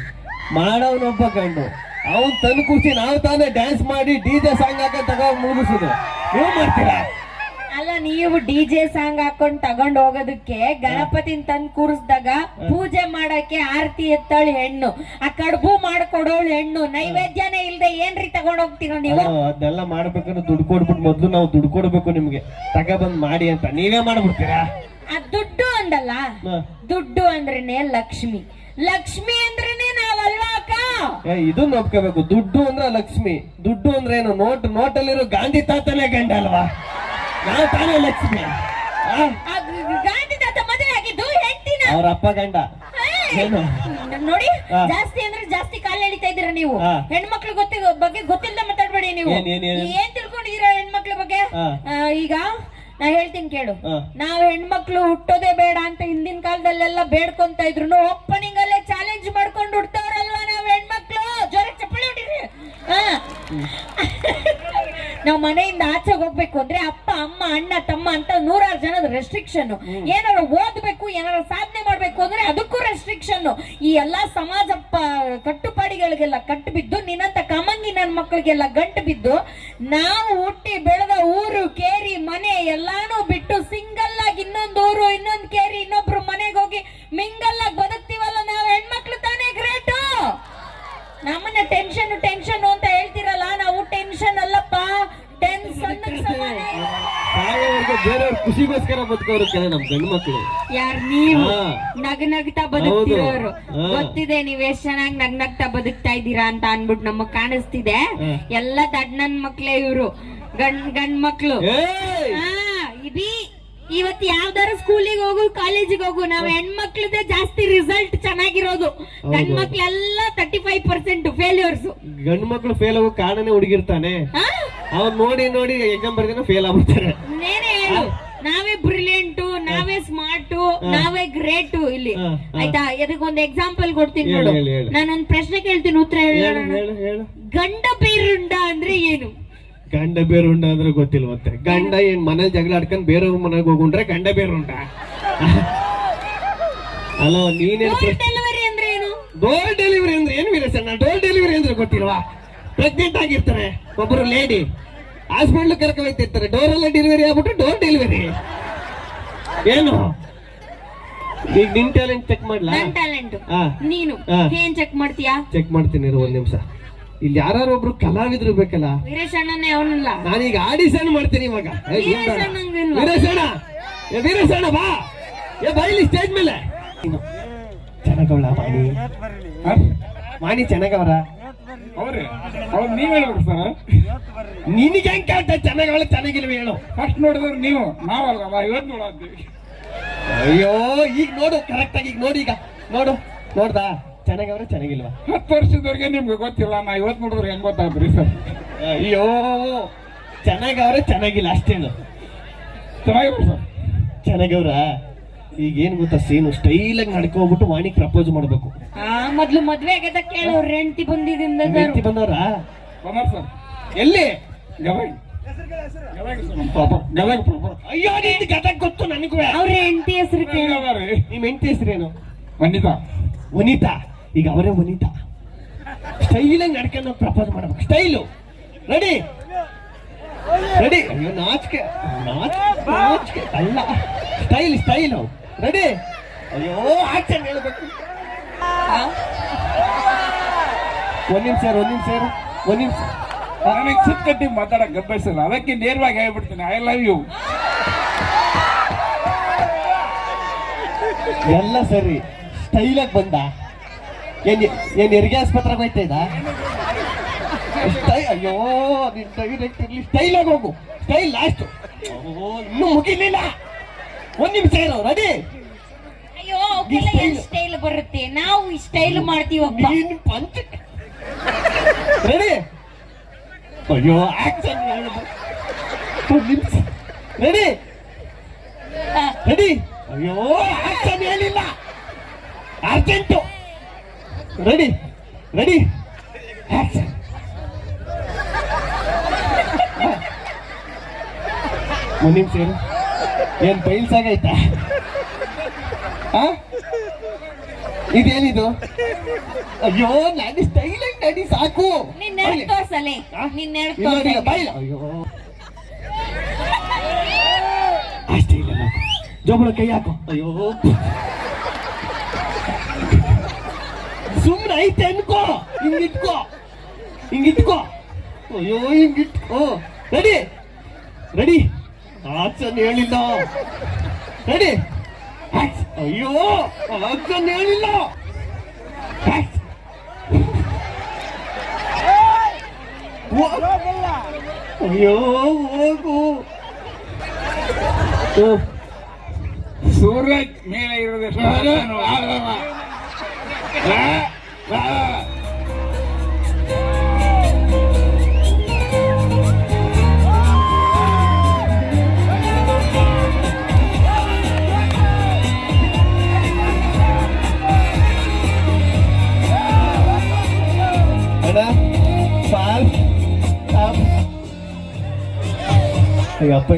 ಮಾಡೋನೊಬ್ಬ ಗಂಡು. ಅವನ್ ತಂದು ಕೂರ್ಸಿ ನಾವು ತಾನೇ ಡ್ಯಾನ್ಸ್ ಮಾಡಿ DJ ಸಾಂಗ್ ಹಾಕಿ ತಗೊಂಡ್ ಮುಗಿಸುದು. ನೀವು ಮಾಡ್ತೀರಾ? ಅಲ್ಲ, ನೀವು DJ ಸಾಂಗ್ ಹಾಕೊಂಡ್ ತಗೊಂಡ್ ಹೋಗೋದಕ್ಕೆ ಗಣಪತಿನ ತಂದ್ ಕೂರಿಸಿದಾಗ ಪೂಜೆ ಮಾಡಕ್ಕೆ ಆರತಿ ಎತ್ತಾಳು ಹೆಣ್ಣು, ಆ ಕಡುಬು ಮಾಡ್ಕೊಡೋಳು ಹೆಣ್ಣು, ನೈವೇದ್ಯನೇ ಇಲ್ದೆ ಏನ್ರಿ ತಗೊಂಡ್ ಹೋಗ್ತೀರ ನೀವು? ಅದೆಲ್ಲ ಮಾಡ್ಬೇಕಂದ್ರೆ ದುಡ್ಡು ಕೊಡ್ಬಿಟ್ಟು ಮೊದ್ಲು ನಾವು ದುಡ್ಡು ಕೊಡ್ಬೇಕು ನಿಮ್ಗೆ, ತಗೊಬಂದ್ ಮಾಡಿ ಅಂತ. ನೀವೇ ಮಾಡ್ಬಿಡ್ತೀರಾ? ಆ ದುಡ್ಡು ಅಂದಲ್ಲ, ದುಡ್ಡು ಅಂದ್ರೇನೆ ಲಕ್ಷ್ಮಿ, ಲಕ್ಷ್ಮಿ ಅಂದ್ರೇನೆ ನಾವಲ್ವಾ ಅಕ್ಕ? ಇದನ್ನ ಒಪ್ಕೋಬೇಕು. ದುಡ್ಡು ಅಂದ್ರೆ ಲಕ್ಷ್ಮಿ, ದುಡ್ಡು ಅಂದ್ರೆ ಏನು? ನೋಟಲ್ಲಿರೋ ಗಾಂಧಿ ತಾತನೇ ಗಂಡ ಅಲ್ವಾ? ನಾವು ತಾನೇ ಲಕ್ಷ್ಮಿ. ಗಾಂಧಿ ತಾತ ಮದುವೆ ಆಗಿದ್ದು ಹೆಂಡತಿನ, ಅವ್ರ ಅಪ್ಪ ಗಂಡ. ನೋಡಿ, ಜಾಸ್ತಿ ಅಂದ್ರೆ ಜಾಸ್ತಿ ಕಾಲ ಎಳಿತಾ ಇದ್ದೀರಾ ನೀವು. ಹೆಣ್ಮಕ್ಳು ಬಗ್ಗೆ ಗೊತ್ತಿಲ್ಲದ ಮಾತಾಡ್ಬೇಡಿ ನೀವು. ಏನ್ ತಿಳ್ಕೊಂಡಿದೀರಾ ಹೆಣ್ಮಕ್ಳ ಬಗ್ಗೆ? ಈಗ ನಾ ಹೇಳ್ತೀನಿ ಕೇಳು. ನಾವ್ ಹೆಣ್ಮಕ್ಳು ಹುಟ್ಟೋದೇ ಬೇಡ ಅಂತ ಹಿಂದಿನ ಕಾಲದಲ್ಲೆಲ್ಲ ಬೇಡ್ಕೊಂತ ಇದ್ರು, ಓಪನಿಂಗ್ ಅಲ್ಲೇ ಚಾಲೆಂಜ್ ಮಾಡ್ಕೊಂಡು ಹುಡ್ತವ್ರಲ್ವಾ ನಾವ್ ಹೆಣ್ಮಕ್ಳು? ಜೋರ ಚಪ್ಪಳಿ ಹೊಡಿರಿ. ನಾವ್ ಮನೆಯಿಂದ ಆಚೆಗೆ ಹೋಗ್ಬೇಕು ಅಂದ್ರೆ ಅಪ್ಪ, ಅಮ್ಮ, ಅಣ್ಣ, ತಮ್ಮ ಅಂತ 100 ಜನದ ರೆಸ್ಟ್ರಿಕ್ಷನ್. ಏನಾರ ಓದ್ಬೇಕು, ಏನಾರ ಸಾಧನೆ ಮಾಡ್ಬೇಕು ಅಂದ್ರೆ ಅದಕ್ಕೂ ರೆಸ್ಟ್ರಿಕ್ಷನ್. ಈ ಎಲ್ಲಾ ಸಮಾಜ ಕಟ್ಟುಪಾಡಿಗಳಿಗೆಲ್ಲ ಕಟ್ಟು ಬಿದ್ದು, ನಿನ್ನಂತ ಕಮಂಗಿ ನನ್ ಮಕ್ಕಳಿಗೆಲ್ಲ ಗಂಟು ಬಿದ್ದು, ನಾವು ಹುಟ್ಟಿ ಬೆಳೆದ ಊರು, ಕೇರಿ, ಮನೆ ಎಲ್ಲಾನು ಬಿಟ್ಟು ಸಿಂಗಲ್ ಆಗಿ ಇನ್ನೊಂದು ಊರು, ಇನ್ನೊಂದು ಕೇರಿ, ಇನ್ನೊಬ್ರು ಮನೆಗೆ ಹೋಗಿ ಮಿಂಗಲ್ ಆಗಿ ಬದುಕ್ತಿವಲ್ಲ, ನಾವ್ ಹೆಣ್ಮಕ್ಳು ತಾನೇ ಗ್ರೇಟು. ನಮ್ಮನ್ನ ಟೆನ್ಷನ್ ಅಂತ ಹೇಳ್ತಿರಲ್ಲ, ನಾವು ಟೆನ್ಷನ್ ಅಲ್ಲಪ್ಪ, ಟೆನ್ಷನ್. ಬೇರೆಯವ್ರ ಖುಷಿಗೋಸ್ಕರ ಬದುಕೋರು ಕೆಲ ನಮ್ ಗಂಡು ಮಕ್ಳು. ಯಾರ್ ನೀವು ಹಾ. ನಗ್ನಗ್ತಾ ಬದುಕ್ತಿರೋರು. ಹಾ. ಗೊತ್ತಿದೆ ನೀವ್ ಎಷ್ಟ್ ಚೆನ್ನಾಗಿ ನಗ್ನಗ್ತಾ ಬದುಕ್ತಾ ಇದ್ದೀರಾ ಅಂತ ಅನ್ಬಿಟ್ಟು ನಮಗ್ ಕಾಣಿಸ್ತಿದೆ. ಎಲ್ಲ ದಡ್ಡನ್ ಮಕ್ಳೇ ಇವ್ರು, ಗಂಡ್ ಮಕ್ಳು. ಏಯ್! ಹಾ, ಇವತ್ತು ಯಾವ್ದಾರ ಸ್ಕೂಲಿಗೆ ಹೋಗು, ಕಾಲೇಜಿಗೆ ಹೋಗು, ನಾವ್ ಹೆಣ್ಮಕ್ಳದೇ ಜಾಸ್ತಿ ರಿಸಲ್ಟ್ ಚೆನ್ನಾಗಿರೋದು. ಗಂಡ್ ಮಕ್ಳೆಲ್ಲ 35% ಫೇಲ್ಯೂರ್ಸ್. ಗಂಡು ಮಕ್ಳು ಫೇಲ್ ಆಗೋ ಕಾರಣನೇ ಹುಡುಗಿರ್ತಾನೆ. ಅವ್ನ್ ನೋಡಿ ನೋಡಿ ಎಕ್ಸಾಮ್ ಬರ್ದಿನ ಫೇಲ್ ಆಗ್ಬಿಡ್ತಾರೆ. ನೇನೆ ಹೇಳು, ನಾವೇ ಬ್ರಿಲಿಯಂಟು, ನಾವೇ ಸ್ಮಾರ್ಟು, ನಾವೇ ಗ್ರೇಟು ಇಲ್ಲಿ. ಆಯ್ತಾ? ಇದಕ್ಕೊಂದು ಎಕ್ಸಾಂಪಲ್ ಕೊಡ್ತೀನಿ ನೋಡು. ನಾನೊಂದ್ ಪ್ರಶ್ನೆ ಕೇಳ್ತೀನಿ, ಉತ್ತರ ಹೇಳ. ಗಂಡ ಬೇರುಂಡ ಅಂದ್ರೆ ಏನು? ಗಂಡ ಬೇರುಂಡ ಅಂದ್ರೆ ಗೊತ್ತಿಲ್ಲ. ಮತ್ತೆ ಗಂಡ ಏನ್ ಮನೇಲಿ ಜಗಳ ಆಡ್ಕೊಂಡ್ ಬೇರೆಯವ್ರ ಮನೆಗೆ ಹೋಗುಂಡ್ರೆ ಗಂಡ ಬೇರುಂಡ? ಅಲೋ, ನೀನೇನು ಡೆಲಿವರಿ ಅಂದ್ರೆ ಏನು? ಡೋರ್ ಡೆಲಿವರಿ ಅಂದ್ರೆ ಏನು ವೀರಸಣ್ಣ? ಡೋರ್ ಡೆಲಿವರಿ ಅಂದ್ರೆ ಗೊತ್ತಿಲ್ವಾ? ಪ್ರೆಗ್ನೆಂಟ್ ಆಗಿರ್ತಾರೆ ಒಬ್ಬರು ಲೇಡಿ, ಹಾಸ್ಪಿಟ್ಲ್ ಕರ್ಕೊಂಡು ಹೋಗ್ತಿರ್ತಾರೆ, ಡೋರ್ ಅಲ್ಲೇ ಡೆಲಿವರಿ ಆಗ್ಬಿಟ್ಟು ಡೋರ್ ಡೆಲಿವರಿ ಏನು? ಈಗ ನಿನ್ ಟ್ಯಾಲೆಂಟ್ ಚೆಕ್ ಮಾಡ್ಲಾ? ನನ್ ಟ್ಯಾಲೆಂಟ್ ನೀನು ಏನ್ ಚೆಕ್ ಮಾಡ್ತೀಯಾ? ಚೆಕ್ ಮಾಡ್ತೀನಿ ಇರು, ಒಂದ್ ನಿಮಿಷ. ಇಲ್ಲಿ ಯಾರು ಒಬ್ರು ಕಲಾವಿದ್ರು ಬೇಕಲ್ಲ. ವೀರೇಶಣ್ಣನೇ ಅವನಲ್ಲ. ನಾನೀಗ ಆಡಿಷನ್ ಮಾಡ್ತೀನಿ ಇವಾಗ. ವೀರೇಶಣ್ಣ, ವೀರೇಶಣ್ಣ ಬಾ, ಬಾ ಇಲ್ಲಿ ಸ್ಟೇಜ್ ಮೇಲೆ. ಚೆನ್ನಾಗವಳ ಮಾಣಿ, ಚೆನ್ನಾಗವರ ಅವ್ರು ನೀವ್ ಹೇಳ್ಬೇಕು ಸರ್. ನಿನಗೆ ಹೆಂಗ್ ಕಾಣ್ತ ಚೆನ್ನಾಗವಳ ಚೆನ್ನಾಗಿಲ್ವ ಹೇಳು? ಫಸ್ಟ್ ನೋಡಿದ್ರೆ ನೀವು, ನಾವಲ್ಲ ಇವತ್ತು ನೋಡತ್ತೀವಿ. ಅಯ್ಯೋ, ಈಗ ನೋಡು ಕರೆಕ್ಟ್ ಆಗಿ, ಈಗ ನೋಡಿ, ಈಗ ನೋಡು, ನೋಡ್ದಾ ಚೆನ್ನಾಗವ್ರೆ ಚೆನ್ನಾಗಿಲ್ವಾ? 10 ವರ್ಷದವರೆಗೆ ನಿಮ್ಗೆ ಗೊತ್ತಿಲ್ಲ, ನಾ ಇವತ್ತು ನೋಡಿದ್ರೆ ಹೆಂಗ್ ಗೊತ್ತಾಗ್ರಿ ಸರ್? ಅಯ್ಯೋ, ಚೆನ್ನಾಗವ್ರೆ ಚೆನ್ನಾಗಿಲ್ಲ ಅಷ್ಟೇನು? ಚೆನ್ನಾಗಿಲ್ಲ ಸರ್. ಚೆನ್ನಾಗವ್ರ? ಈಗ ಏನ್ ಗೊತ್ತಾ ಸೀನು, ಸ್ಟೈಲ್ ಆಗಿ ನಡ್ಕೊಂಡ್ಬಿಟ್ಟು ವಾಣಿಗ್ ಪ್ರಪೋಸ್ ಮಾಡ್ಬೇಕು. ಮೊದ್ಲು ಮದ್ವೆ ಆಗದ ಕೇಳು, ಹೆಂಡತಿ ಬಂದಿದಿಂದ. ಹೆಂಡತಿ ಬಂದವ್ರ? ಬಂದಾರ ಸರ್. ಎಲ್ಲಿ? ಗದಗ. ಅಯ್ಯೋ, ನಿಂದು ಗದಗ ಗೊತ್ತು ನನಗೂ. ಅವ್ರ ಹೆಂಡತಿ ಹೆಸರು ಕೇಳು. ನಿಮ್ ಹೆಂಡತಿ ಹೆಸರೇನು? ವನಿತಾ. ವನಿತಾ? ಈಗ ಅವರೇ ವನಿತಾ ಸ್ಟೈಲ್ ಆಗಿ ನಡ್ಕೊಂಡು ಪ್ರಪೋಸ್ ಮಾಡ್ಬೇಕು. Style ready ready. ಅಯ್ಯೋ, ನಾಚಿಕೆ ನಾಚಿಕೆ ಅಲ್ಲ, ಸ್ಟೈಲ್ ಸ್ಟೈಲು ರೆಡಿ. ಅಯ್ಯೋ, ಆಕ್ಷನ್ ಹೇಳ್ಬೇಕು. ಒಂದ್ ನಿಮಿಷ, ಒಂದ್ ನಿಮಿಷ. ನನಗೆ ಸಿಕ್ಕಟ್ಟಿ ಮಾತಾಡಕ್ ಗಬ್ಬೈಸಲ್ಲ, ಅದಕ್ಕೆ ನೇರವಾಗಿ ಹೇಳ್ಬಿಡ್ತೀನಿ, ಐ ಲವ್ ಯು. ಎಲ್ಲ ಸರಿ, ಸ್ಟೈಲ್ ಆಗಿ ಬಂದ. ಏನ್ ಹೆರಿಗೆ ಆಸ್ಪತ್ರೆಗೆ ಹೋಯ್ತಾ ಇದ್ದ? ಅಯ್ಯೋ, ನಿನ್ ಡೈರೆಕ್ಟ್ ಇರ್ಲಿ, ಸ್ಟೈಲ್ ಆಗಿ ಹೋಗು. Style last. ಇನ್ನೂ ಮುಗಿಲಿಲ್ಲ, ಒಂದ್ ನಿಮಿಷ ಇರೋ. ರೆಡಿ? ಅಯ್ಯೋ, ಸ್ಟೈಲ್ ಬರುತ್ತೆ, ನಾವು ಸ್ಟೈಲ್ ಮಾಡ್ತೀವಪ್ಪ. ಪಂಚ ರೆಡಿ? ಅಯ್ಯೋ, ಆಕ್ಷನ್ ಒಂದ್ ನಿಮಿಷ. Ready ready. ಅಯ್ಯೋ, ಆಕ್ಷನ್ ಹೇಳಿಲ್ಲ, ಅರ್ಜೆಂಟು. Ready ready action. ಒಂದ್ ನಿಮಿಷ ಇರು. ಏನ್ ಬೈಲ್ಸ್ ಆಗೈತಾ? ಇದೇನಿದು? ಅಯ್ಯೋ, ನಾನು ಸ್ಟೈಲ್ ಆಗಿ ನಡಿ ಸಾಕು. ತೋರ್ಸಲೆ, ಬೈಲ. ಅಯ್ಯೋ, ಅಷ್ಟೇ ಇಲ್ಲ, ಜೋಬಳ ಕೈ ಹಾಕು. ಅಯ್ಯೋ, ಸುಮ್ಮನೆ ಐತೆ ಅನ್ಕೋ, ಹಿಂಗಿಟ್ಕೋ. ಅಯ್ಯೋ, ಹಿಂಗಿಟ್ಕೋ. ರೆಡಿ ರೆಡಿ ಆಕ್ಷನ್ ಹೇಳಿಲ್ಲ. ರೆಡಿ? ಅಯ್ಯೋ, ಆಕ್ಷನ್ ಹೇಳಿಲ್ಲ. ಅಯ್ಯೋ, ಹೋಗು. ಸೂರ್ಯ ಮೇಲೆ ಇರೋದಷ್ಟು ಅಪ್ಪ